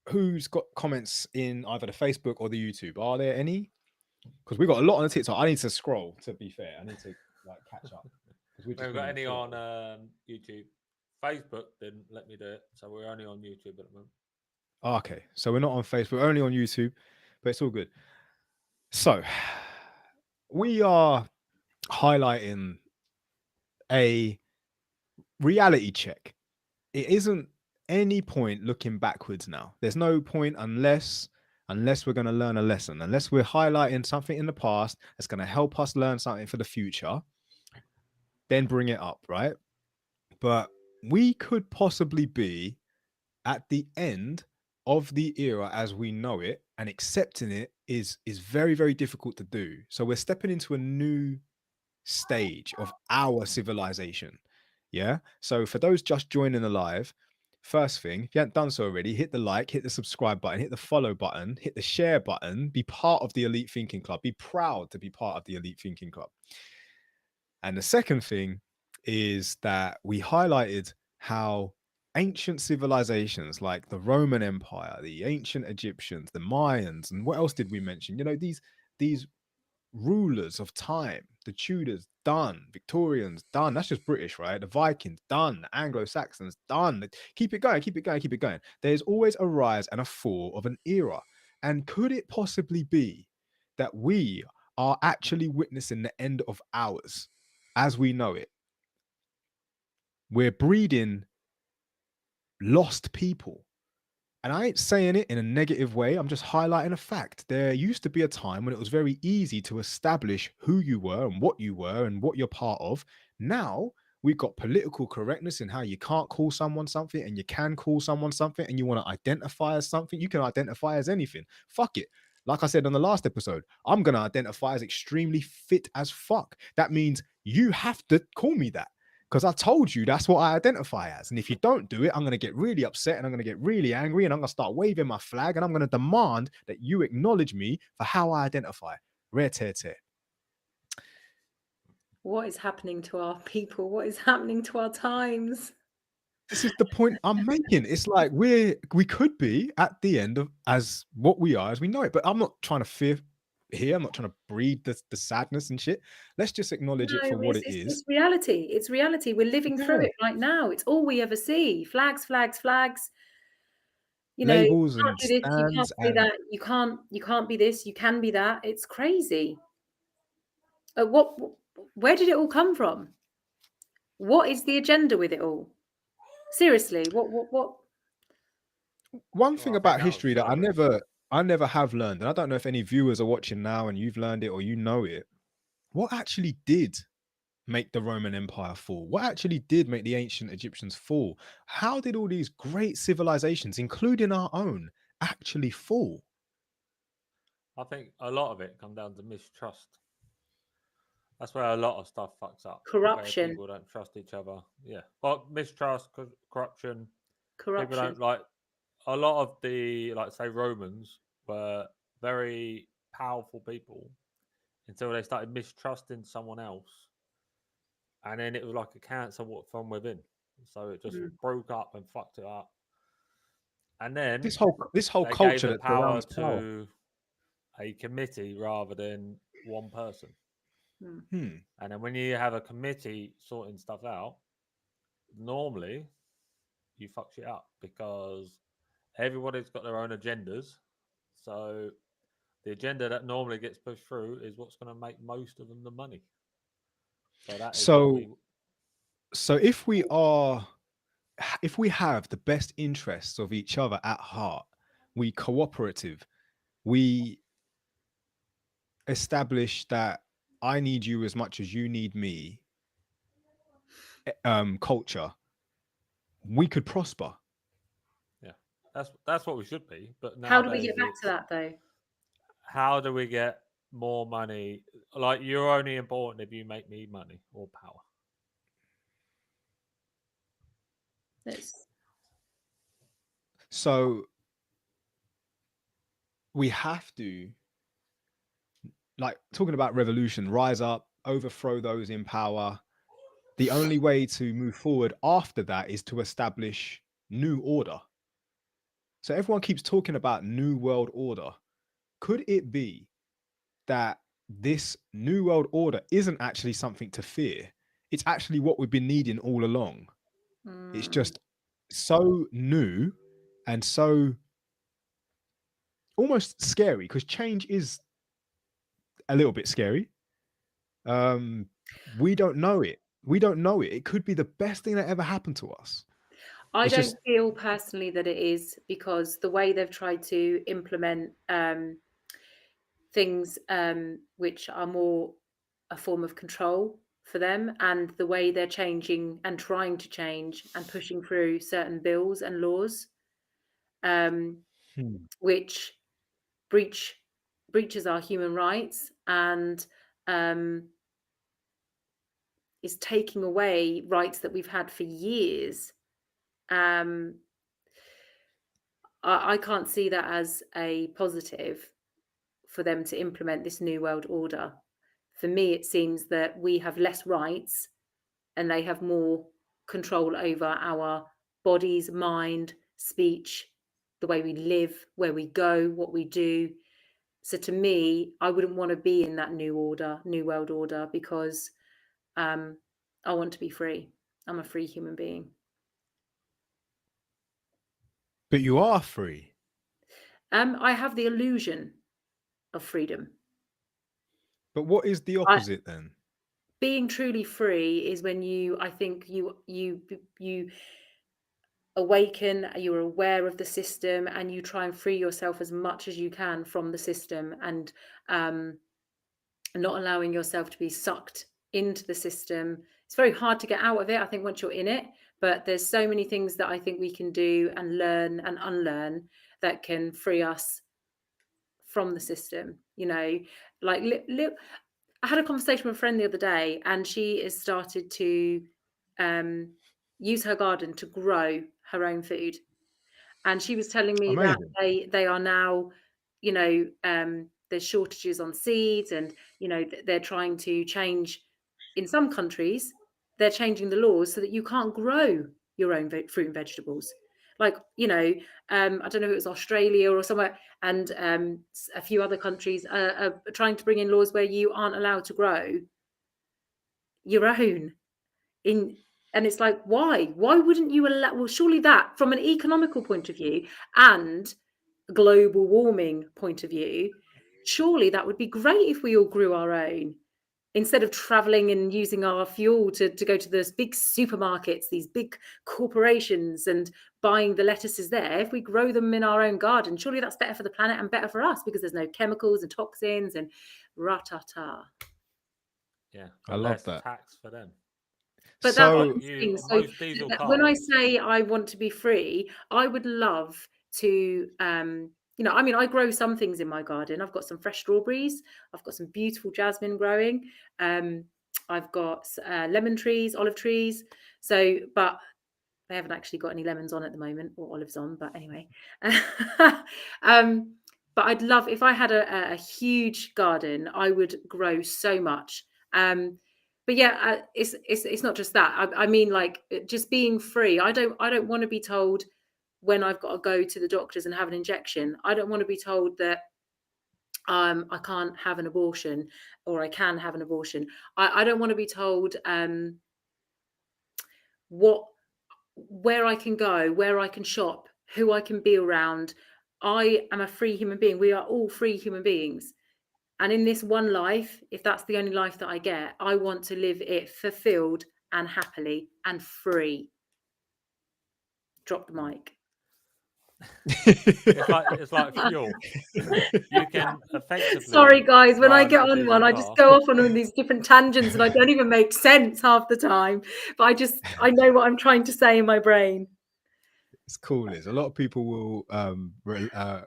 Speaker 1: who's got comments in either the Facebook or the YouTube? Are there any? Because we've got a lot on the TikTok. I need to scroll, to be fair. I need to catch up.
Speaker 2: We haven't got any on YouTube. Facebook didn't let me do it, so we're only on YouTube at the moment.
Speaker 1: Oh, okay, so we're not on Facebook, we're only on YouTube, but it's all good. So we are highlighting a reality check. It isn't any point looking backwards now. There's no point unless we're going to learn a lesson, unless we're highlighting something in the past that's going to help us learn something for the future, then bring it up, right? But we could possibly be at the end of the era as we know it, and accepting it is very, very difficult to do. So we're stepping into a new stage of our civilization. Yeah. So for those just joining the live, first thing, if you haven't done so already, hit the like, hit the subscribe button, hit the follow button, hit the share button, be part of the Elite Thinking Club. Be proud to be part of the Elite Thinking Club. And the second thing is that we highlighted how ancient civilizations like the Roman Empire, the ancient Egyptians, the Mayans, and what else did we mention? These rulers of time, the Tudors, done. Victorians, done. That's just British, right? The Vikings, done. The Anglo-Saxons, done. Keep it going, keep it going, keep it going. There's always a rise and a fall of an era. And could it possibly be that we are actually witnessing the end of ours as we know it? We're breeding lost people. And I ain't saying it in a negative way. I'm just highlighting a fact. There used to be a time when it was very easy to establish who you were and what you're part of. Now we've got political correctness in how you can't call someone something and you can call someone something, and you want to identify as something. You can identify as anything. Fuck it. Like I said on the last episode, I'm going to identify as extremely fit as fuck. That means you have to call me that, because I told you that's what I identify as. And if you don't do it, I'm going to get really upset and I'm going to get really angry and I'm going to start waving my flag and I'm going to demand that you acknowledge me for how I identify. Rare tear tear.
Speaker 3: What is happening to our people? What is happening to our times?
Speaker 1: This is the point I'm making. It's like we could be at the end of as what we are as we know it. But I'm not trying to fear here. I'm not trying to breed the sadness and shit. Let's just acknowledge it
Speaker 3: No,
Speaker 1: for what it is.
Speaker 3: it's reality. It's reality. We're living through
Speaker 1: Yeah.
Speaker 3: it right now. It's all we ever see. Flags, flags, flags. You know, you
Speaker 1: Labels
Speaker 3: can't
Speaker 1: and
Speaker 3: do this, you can't
Speaker 1: stands
Speaker 3: say
Speaker 1: and
Speaker 3: that, you can't be this, you can be that. It's crazy. What where did it all come from? What is the agenda with it all? Seriously, what
Speaker 1: one
Speaker 2: Well,
Speaker 1: thing
Speaker 2: I think
Speaker 1: about
Speaker 2: that was
Speaker 1: history that
Speaker 2: sobering.
Speaker 1: I never have learned, and I don't know if any viewers are watching now and you've learned it or you know it. What actually did make the Roman Empire fall? What actually did make the ancient Egyptians fall? How did all these great civilizations, including our own, actually fall?
Speaker 2: I think a lot of it come down to mistrust. That's where a lot of stuff fucks up, where
Speaker 3: corruption,
Speaker 2: people don't trust each other. Yeah, but mistrust, corruption. People
Speaker 3: corruption.
Speaker 2: don't like a lot of the, like, say, Romans were very powerful people until they started mistrusting someone else, and then it was like a cancer from within. So it just
Speaker 3: Mm.
Speaker 2: broke up and fucked it up. And then
Speaker 1: This whole
Speaker 2: they gave
Speaker 1: culture
Speaker 2: the
Speaker 1: that
Speaker 2: power
Speaker 1: surrounds power.
Speaker 2: to a committee rather than one person.
Speaker 3: Mm.
Speaker 1: Hmm.
Speaker 2: And then when you have a committee sorting stuff out, normally you fuck shit up because everybody's got their own agendas. So the agenda that normally gets pushed through is what's going to make most of them the money. So that is what we.
Speaker 1: So if we have the best interests of each other at heart, we cooperative, we establish that I need you as much as you need me, culture, we could prosper.
Speaker 2: Yeah, that's what we should be. But
Speaker 3: How do we
Speaker 2: nowadays
Speaker 3: get back
Speaker 2: it's
Speaker 3: to that though?
Speaker 2: how do we get more money? Like, you're only important if you make me money or power.
Speaker 3: It's
Speaker 1: So we have to, like, talking about revolution, rise up, overthrow those in power. The only way to move forward after that is to establish new order. So everyone keeps talking about new world order. Could it be that this new world order isn't actually something to fear? It's actually what we've been needing all along. It's just so new and so almost scary, because change is a little bit scary. We don't know it. We don't know it. It could be the best thing that ever happened to us.
Speaker 3: I
Speaker 1: It's
Speaker 3: don't
Speaker 1: just
Speaker 3: feel personally that it is, because the way they've tried to implement things which are more a form of control for them, and the way they're changing and trying to change and pushing through certain bills and laws which breaches our human rights and is taking away rights that we've had for years. I can't see that as a positive for them to implement this new world order. For me, it seems that we have less rights and they have more control over our bodies, mind, speech, the way we live, where we go, what we do. So to me, I wouldn't want to be in that new world order, because I want to be free. I'm a free human being.
Speaker 1: but you are free.
Speaker 3: I have the illusion of freedom.
Speaker 1: But what is the opposite then?
Speaker 3: Being truly free is when I think you awaken, you're aware of the system, and you try and free yourself as much as you can from the system, and not allowing yourself to be sucked into the system. It's very hard to get out of it, I think, once you're in it, but there's so many things that I think we can do and learn and unlearn that can free us from the system. Like I had a conversation with a friend the other day, and she has started to use her garden to grow her own food. And she was telling me that
Speaker 1: Amazing.
Speaker 3: they are now, there's shortages on seeds, and they're trying to change in some countries, they're changing the laws so that you can't grow your own fruit and vegetables. Like, you know, I don't know if it was Australia or somewhere, and a few other countries are trying to bring in laws where you aren't allowed to grow your own. And it's like, why wouldn't you allow? Well, surely that, from an economical point of view and global warming point of view, surely that would be great if we all grew our own, instead of traveling and using our fuel to go to those big supermarkets, these big corporations, and buying the lettuces there. If we grow them in our own garden, surely that's better for the planet and better for us, because there's no chemicals and toxins and ratata.
Speaker 2: Yeah,
Speaker 1: I love
Speaker 2: less
Speaker 1: that.
Speaker 2: tax for them.
Speaker 3: But that's
Speaker 1: So
Speaker 3: what I'm saying. So
Speaker 2: most diesel
Speaker 3: when I
Speaker 2: cars,
Speaker 3: say I want to be free, I would love to, you know, I mean, I grow some things in my garden. I've got some fresh strawberries. I've got some beautiful jasmine growing. I've got lemon trees, olive trees. So, but they haven't actually got any lemons on at the moment, or olives on. But anyway, but I'd love, if I had a huge garden, I would grow so much. But yeah, it's not just that. I mean, like, just being free. I don't want to be told when I've got to go to the doctors and have an injection. I don't want to be told that I can't have an abortion, or I can have an abortion. I don't want to be told where I can go, where I can shop, who I can be around. I am a free human being. We are all free human beings. And in this one life, if that's the only life that I get, I want to live it fulfilled and happily and free. Drop the mic.
Speaker 2: it's like fuel. You can effectively.
Speaker 3: Sorry, guys. When I
Speaker 2: run
Speaker 3: get
Speaker 2: a
Speaker 3: on
Speaker 2: diesel
Speaker 3: one, I
Speaker 2: car.
Speaker 3: just go off on all these different tangents, and I don't even make sense half the time. But I know what I'm trying to say in my brain.
Speaker 1: It's cool, Liz. A lot of people will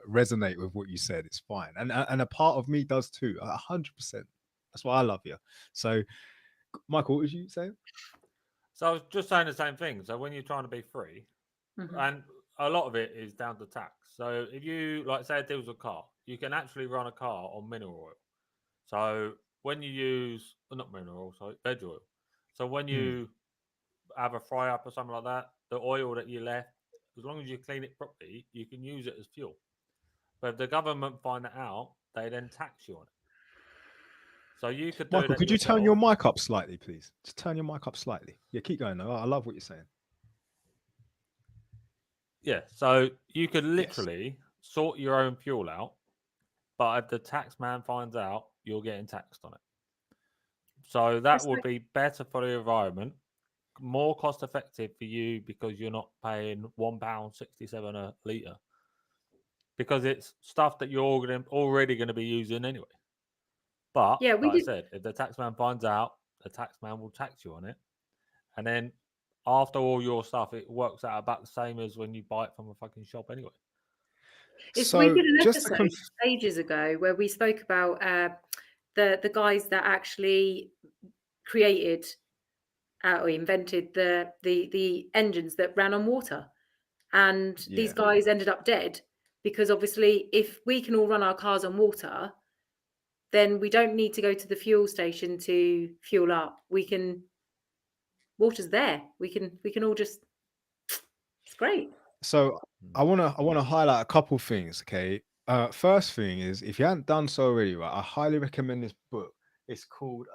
Speaker 1: resonate with what you said. It's fine, and a part of me does too. 100%. That's why I love you. So, Michael, what was you saying?
Speaker 2: So I was just saying the same thing. So when you're trying to be free,
Speaker 3: Mhm.
Speaker 2: and a lot of it is down to tax. So if you, like, say, a diesel car, you can actually run a car on mineral oil. So when you use, not mineral oil, sorry, veg oil. So when you have a fry up or something like that, the oil that you left, as long as you clean it properly, you can use it as fuel. But if the government find that out, they then tax you on it. So you could do
Speaker 1: Michael,
Speaker 2: that
Speaker 1: could you
Speaker 2: yourself.
Speaker 1: turn your mic up slightly, please? Just turn your mic up slightly. Yeah, keep going though. I love what you're saying.
Speaker 2: Yeah, so you could literally sort your own fuel out, but if the tax man finds out, you're getting taxed on it. So that would be better for the environment, more cost effective for you, because you're not paying £1.67 a litre, because it's stuff that you're already going to be using anyway. But
Speaker 3: Yeah,
Speaker 2: like I said, if the tax man finds out, the tax man will tax you on it, and then after all your stuff, it works out about the same as when you buy it from a fucking shop anyway.
Speaker 3: We
Speaker 1: So
Speaker 3: did an
Speaker 1: just to
Speaker 3: episode ages ago where we spoke about the guys that actually created or invented the engines that ran on water, and these guys ended up dead, because obviously if we can all run our cars on water, then we don't need to go to the fuel station to fuel up. Water's there. We can all just, it's great.
Speaker 1: So I wanna highlight a couple things. Okay. First thing is, if you haven't done so already, right, I highly recommend this book. It's called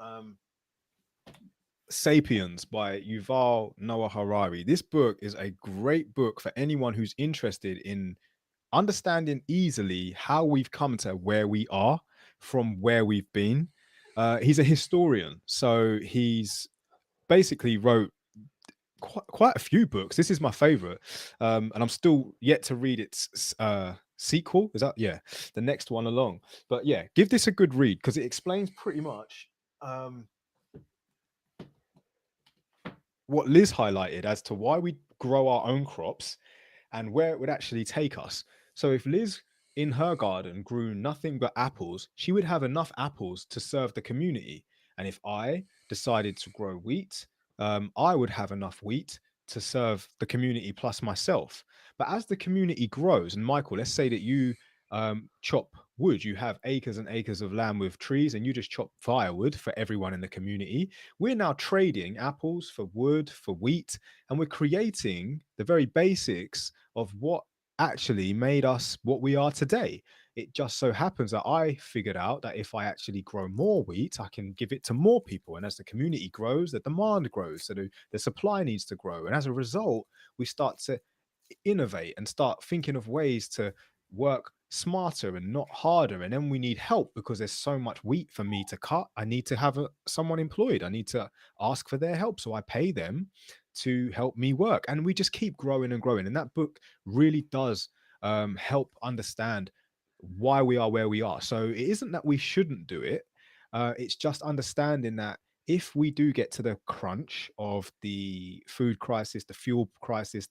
Speaker 1: Sapiens by Yuval Noah Harari. This book is a great book for anyone who's interested in understanding easily how we've come to where we are from where we've been. He's a historian, so he's basically wrote quite a few books. This is my favorite, and I'm still yet to read its sequel. Is that, yeah, the next one along? But yeah, give this a good read, because it explains pretty much what Liz highlighted as to why we grow our own crops and where it would actually take us. So if Liz in her garden grew nothing but apples, she would have enough apples to serve the community. And if I decided to grow wheat, I would have enough wheat to serve the community plus myself. But as the community grows, and Michael, let's say that you chop wood. You have acres and acres of land with trees, and you just chop firewood for everyone in the community. We're now trading apples for wood, for wheat, and we're creating the very basics of what actually made us what we are today. It just so happens that I figured out that if I actually grow more wheat, I can give it to more people. And as the community grows, the demand grows. So the supply needs to grow. And as a result, we start to innovate and start thinking of ways to work smarter and not harder. And then we need help because there's so much wheat for me to cut. I need to have someone employed. I need to ask for their help. So I pay them to help me work. And we just keep growing and growing. And that book really does help understand why we are where we are. So it isn't that we shouldn't do it. It's just understanding that if we do get to the crunch of the food crisis, the fuel crisis,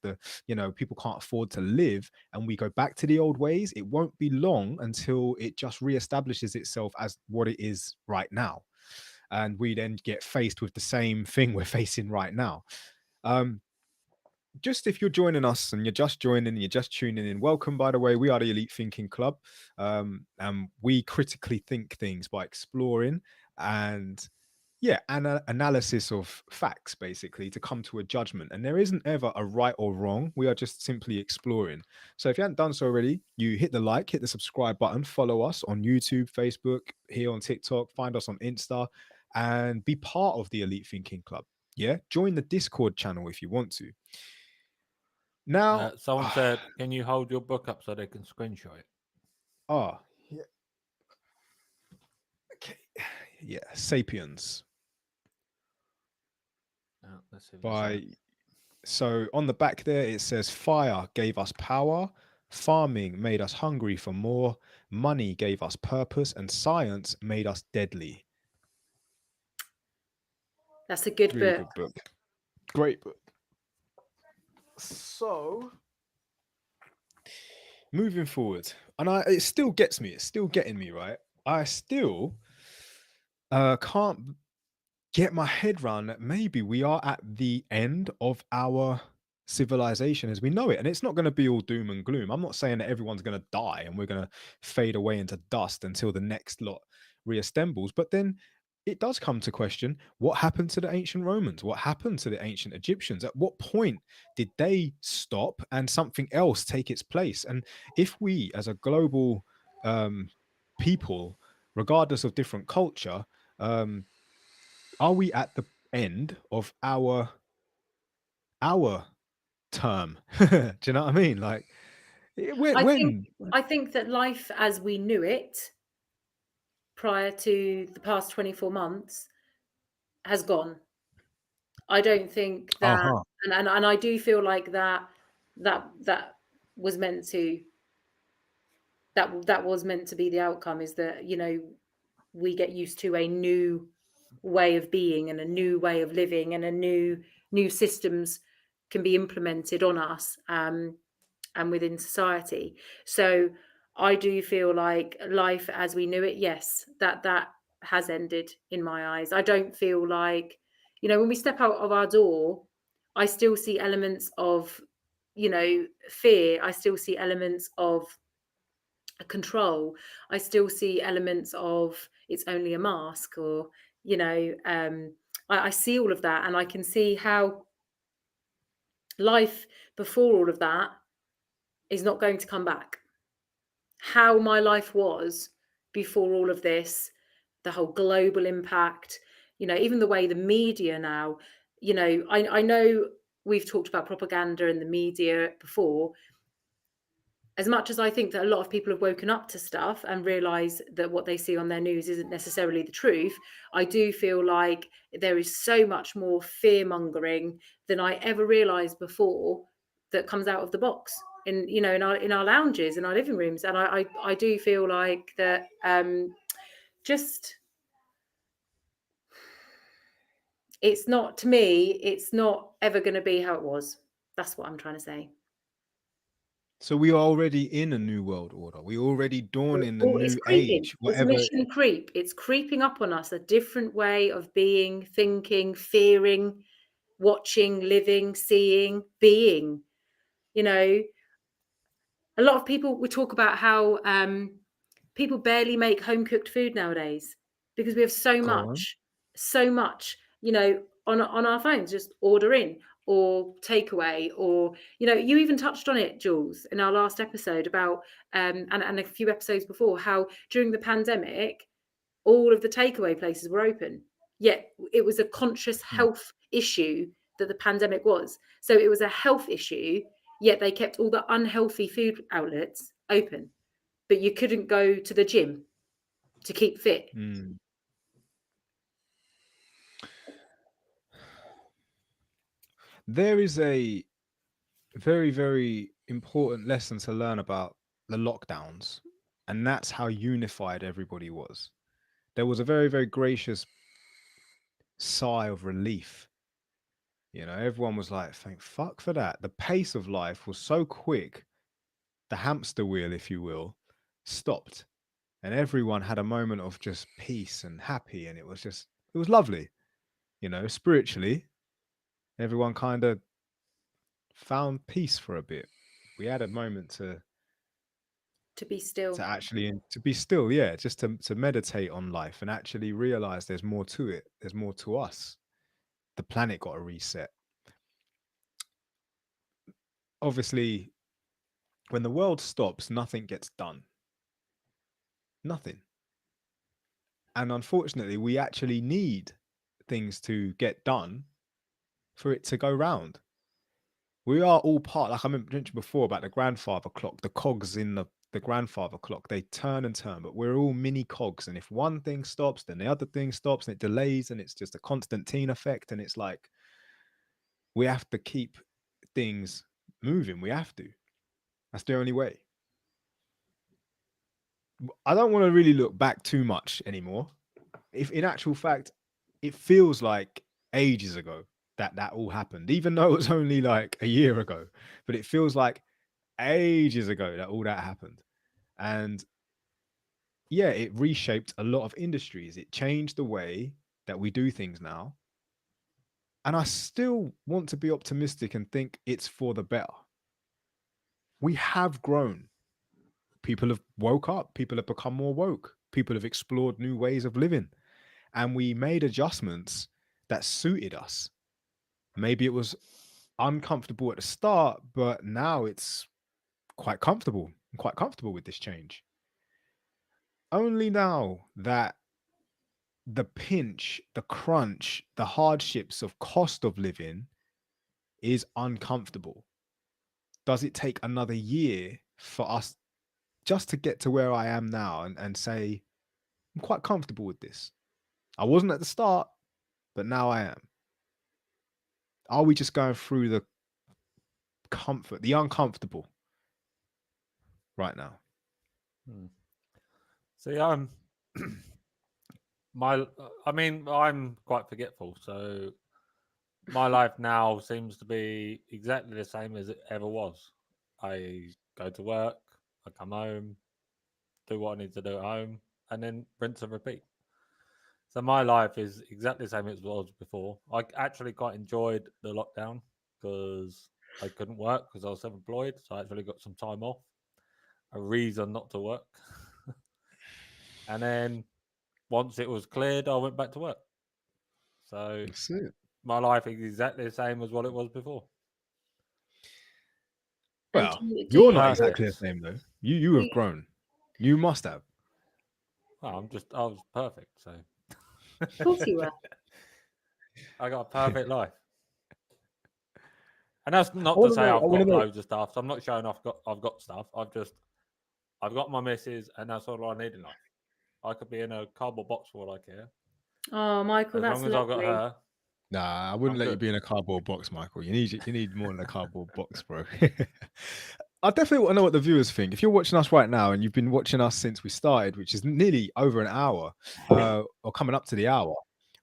Speaker 1: people can't afford to live, and we go back to the old ways, it won't be long until it just reestablishes itself as what it is right now. And we then get faced with the same thing we're facing right now. Um, just if you're joining us and you're just joining and you're just tuning in, welcome, by the way. We are the Elite Thinking Club, and we critically think things by exploring and analysis of facts, basically, to come to a judgment. And there isn't ever a right or wrong. We are just simply exploring. So if you haven't done so already, you hit the like, hit the subscribe button, follow us on YouTube, Facebook, here on TikTok, find us on Insta, and be part of the Elite Thinking Club. Yeah, join the Discord channel if you want to. Now,
Speaker 2: Someone said, can you hold your book up so they can screenshot it?
Speaker 1: Yeah. Okay. Yeah, Sapiens.
Speaker 2: Let's see if it's
Speaker 1: So on the back there, it says, fire gave us power, farming made us hungry for more, money gave us purpose, and science made us deadly.
Speaker 3: That's a good
Speaker 1: Really
Speaker 3: book.
Speaker 1: good book. Great book. So moving forward, and it still gets me. It's still getting me, right? I still can't get my head around that maybe we are at the end of our civilization as we know it. And it's not going to be all doom and gloom. I'm not saying that everyone's going to die and we're going to fade away into dust until the next lot reassembles. But then it does come to question, what happened to the ancient Romans? What happened to the ancient Egyptians? At what point did they stop and something else take its place? And if we, as a global people, regardless of different culture, are we at the end of our term? Do you know what I mean? Like,
Speaker 3: I think that life as we knew it prior to the past 24 months has gone. I don't think that, and I do feel like that was meant to be the outcome, is that, we get used to a new way of being and a new way of living, and a new systems can be implemented on us and within society. So I do feel like life as we knew it, yes, that has ended in my eyes. I don't feel like, when we step out of our door, I still see elements of, fear. I still see elements of control. I still see elements of it's only a mask, or I see all of that, and I can see how life before all of that is not going to come back. How my life was before all of this, the whole global impact, even the way the media now, I know we've talked about propaganda and the media before. As much as I think that a lot of people have woken up to stuff and realize that what they see on their news isn't necessarily the truth, I do feel like there is so much more fear mongering than I ever realized before that comes out of the box in our lounges, in our living rooms. And I do feel like that just, it's not, to me, it's not ever going to be how it was. That's what I'm trying to say.
Speaker 1: So we are already in a new world order. We already dawn in the new age.
Speaker 3: It's mission creep. It's creeping up on us, a different way of being, thinking, fearing, watching, living, seeing, being. A lot of people we talk about how people barely make home cooked food nowadays because we have so much, you know, on our phones. Just order in or takeaway, or you know, you even touched on it, Jules, in our last episode about and a few episodes before, how during the pandemic all of the takeaway places were open. Yet it was a conscious health issue that the pandemic was. So it was a health issue, yet they kept all the unhealthy food outlets open. But you couldn't go to the gym to keep fit.
Speaker 1: There is a very, very important lesson to learn about the lockdowns, and that's how unified everybody was. There was a very, very gracious sigh of relief. You know, everyone was like, thank fuck for that. The pace of life was so quick, the hamster wheel, if you will, stopped. And everyone had a moment of just peace and happy. And it was lovely. You know, spiritually, everyone kind of found peace for a bit. We had a moment to
Speaker 3: be still,
Speaker 1: to be still, yeah, just to meditate on life and actually realize there's more to it. There's more to us. The planet got a reset. Obviously, when the world stops, nothing gets done. Nothing. And unfortunately, we actually need things to get done for it to go round. We are all part, like I mentioned before about the grandfather clock, the cogs in the grandfather clock, they turn and turn, but we're all mini cogs. And if one thing stops, then the other thing stops and it delays, and it's just a Constantine effect. And it's like, we have to keep things moving. We have to. That's the only way. I don't want to really look back too much anymore. If in actual fact, it feels like ages ago that all happened, even though it was only like a year ago, but it feels like ages ago that all that happened. And yeah, it reshaped a lot of industries. It changed the way that we do things now. And I still want to be optimistic and think it's for the better. We have grown. People have woke up. People have become more woke. People have explored new ways of living. And we made adjustments that suited us. Maybe it was uncomfortable at the start, but now it's quite comfortable. I'm quite comfortable with this change. Only now that the pinch, the crunch, the hardships of cost of living is uncomfortable. Does it take another year for us just to get to where I am now and say, I'm quite comfortable with this? I wasn't at the start, but now I am. Are we just going through the comfort, the uncomfortable right now?
Speaker 2: See, I'm quite forgetful, so my life now seems to be exactly the same as it ever was. I go to work, I come home, do what I need to do at home, and then rinse and repeat. So my life is exactly the same as it was before. I actually quite enjoyed the lockdown because I couldn't work because I was self-employed, so I actually got some time off, a reason not to work. And then once it was cleared, I went back to work. So
Speaker 1: That's it.
Speaker 2: my life is exactly the same as what it was before.
Speaker 1: Well,
Speaker 3: do
Speaker 1: you're
Speaker 3: you
Speaker 1: not
Speaker 3: feel-
Speaker 1: exactly the same though. You have grown. You must have.
Speaker 2: Well, I was perfect, so
Speaker 3: Of course you were.
Speaker 2: I got a perfect life. And that's not
Speaker 1: I
Speaker 2: to
Speaker 1: wanna
Speaker 2: say
Speaker 1: know- I
Speaker 2: I've
Speaker 1: wanna
Speaker 2: got
Speaker 1: know-
Speaker 2: loads of stuff. So I'm not showing off I've got stuff. I've got my missus, and that's all I need in life. I could be in a cardboard box for all I care.
Speaker 3: Oh, Michael,
Speaker 2: As
Speaker 3: that's
Speaker 2: long as
Speaker 3: lovely.
Speaker 2: I've got her.
Speaker 1: Nah, I wouldn't
Speaker 2: I'm
Speaker 1: let you
Speaker 2: good.
Speaker 1: be in a cardboard box, Michael. You need more than a cardboard box, bro. I definitely want to know what the viewers think. If you're watching us right now and you've been watching us since we started, which is nearly over an hour, or coming up to the hour,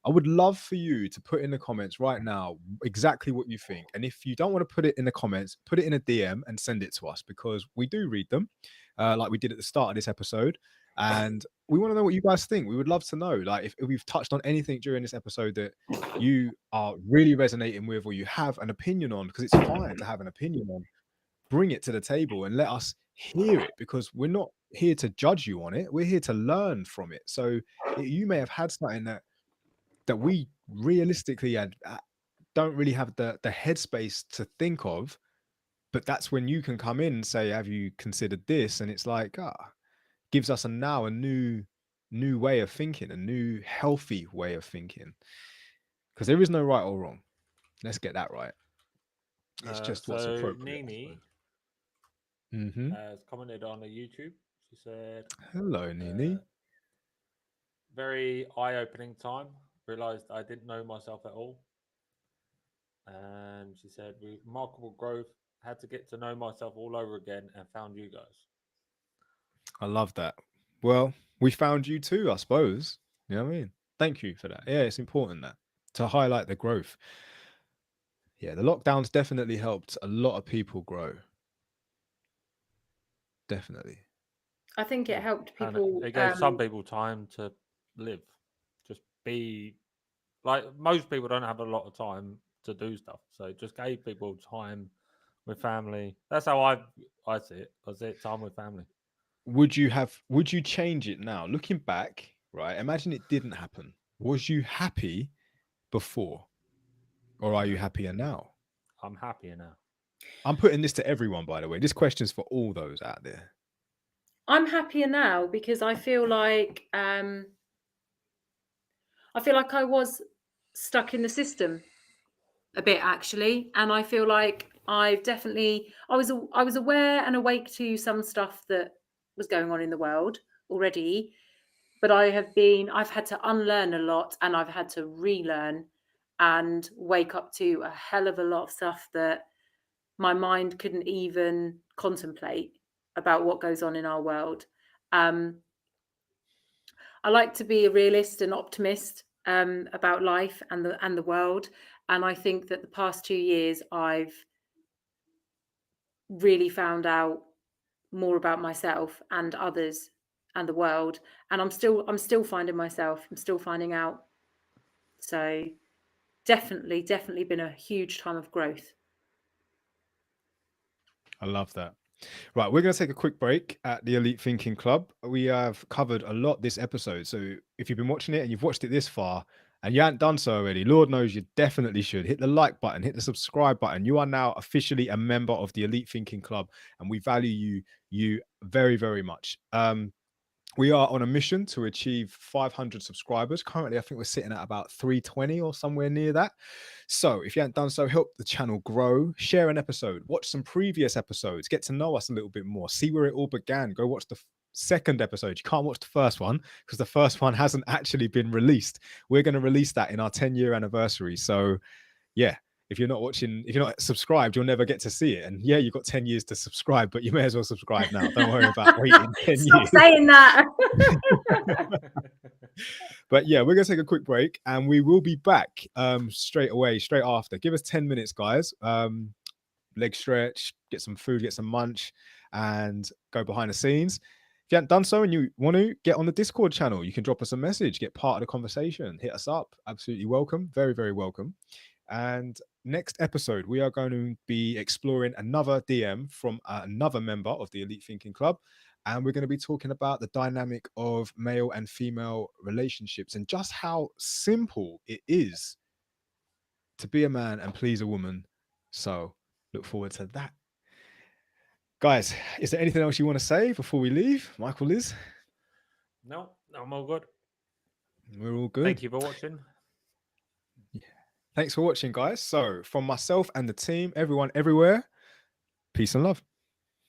Speaker 1: I would love for you to put in the comments right now exactly what you think. And if you don't want to put it in the comments, put it in a DM and send it to us, because we do read them, like we did at the start of this episode. And we want to know what you guys think. We would love to know, like, if we've touched on anything during this episode that you are really resonating with, or you have an opinion on, because it's fine to have an opinion on. Bring it to the table and let us hear it, because we're not here to judge you on it. We're here to learn from it. So you may have had something that we realistically don't really have the headspace to think of, but that's when you can come in and say, have you considered this? And it's like, gives us a new way of thinking, a new healthy way of thinking, because there is no right or wrong. Let's get that right. It's just what's
Speaker 2: So
Speaker 1: appropriate.
Speaker 2: Nini
Speaker 1: Mm-hmm.
Speaker 2: has commented on a YouTube. She said,
Speaker 1: Hello, Nini.
Speaker 2: very eye-opening time. Realized I didn't know myself at all. And she said, with remarkable growth, had to get to know myself all over again and found you guys.
Speaker 1: I love that. Well, we found you too, I suppose. You know what I mean? Thank you for that. Yeah, it's important that to highlight the growth. Yeah, the lockdowns definitely helped a lot of people grow. Definitely.
Speaker 3: I think it helped people.
Speaker 2: And it gave some people time to live. Just be like, most people don't have a lot of time to do stuff. So it just gave people time with family. That's how I see it. I see it time with family.
Speaker 1: Would you change it now? Looking back, right? Imagine it didn't happen. Was you happy before? Or are you happier now?
Speaker 2: I'm happier now.
Speaker 1: I'm putting this to everyone, by the way. This question's for all those out there.
Speaker 3: I'm happier now because I feel like I was stuck in the system a bit, actually, and I feel like I was aware and awake to some stuff that was going on in the world already, but I've had to unlearn a lot, and I've had to relearn and wake up to a hell of a lot of stuff that my mind couldn't even contemplate about what goes on in our world. I like to be a realist and optimist about life and the world, and I think that the past 2 years I've really found out more about myself and others and the world, and I'm still finding myself. I'm still finding out. So definitely been a huge time of growth.
Speaker 1: I love that. Right, we're going to take a quick break at the Elite Thinking Club. We have covered a lot this episode. So if you've been watching it and you've watched it this far and you haven't done so already, Lord knows you definitely should. Hit the like button, hit the subscribe button. You are now officially a member of the Elite Thinking Club, and we value you very, very much. We are on a mission to achieve 500 subscribers. Currently, I think we're sitting at about 320 or somewhere near that. So if you haven't done so, help the channel grow. Share an episode. Watch some previous episodes. Get to know us a little bit more. See where it all began. Go watch the second episode. You can't watch the first one because the first one hasn't actually been released. We're going to release that in our 10-year anniversary. So yeah, if you're not subscribed, you'll never get to see it. And yeah, you've got 10 years to subscribe, but you may as well subscribe now. Don't worry about waiting 10
Speaker 3: Stop
Speaker 1: years.
Speaker 3: saying that.
Speaker 1: But yeah, we're going to take a quick break and we will be back straight after. Give us 10 minutes, guys. Leg stretch, get some food, get some munch, and go behind the scenes. If you haven't done so and you want to, get on the Discord channel. You can drop us a message, get part of the conversation, hit us up. Absolutely welcome. Very, very welcome. And next episode, we are going to be exploring another DM from another member of the Elite Thinking Club. And we're going to be talking about the dynamic of male and female relationships and just how simple it is to be a man and please a woman. So look forward to that. Guys, is there anything else you want to say before we leave? Michael, Liz?
Speaker 2: No, I'm all good.
Speaker 1: We're all good.
Speaker 2: Thank you for watching.
Speaker 1: Thanks for watching, guys. So from myself and the team, everyone everywhere, peace and love.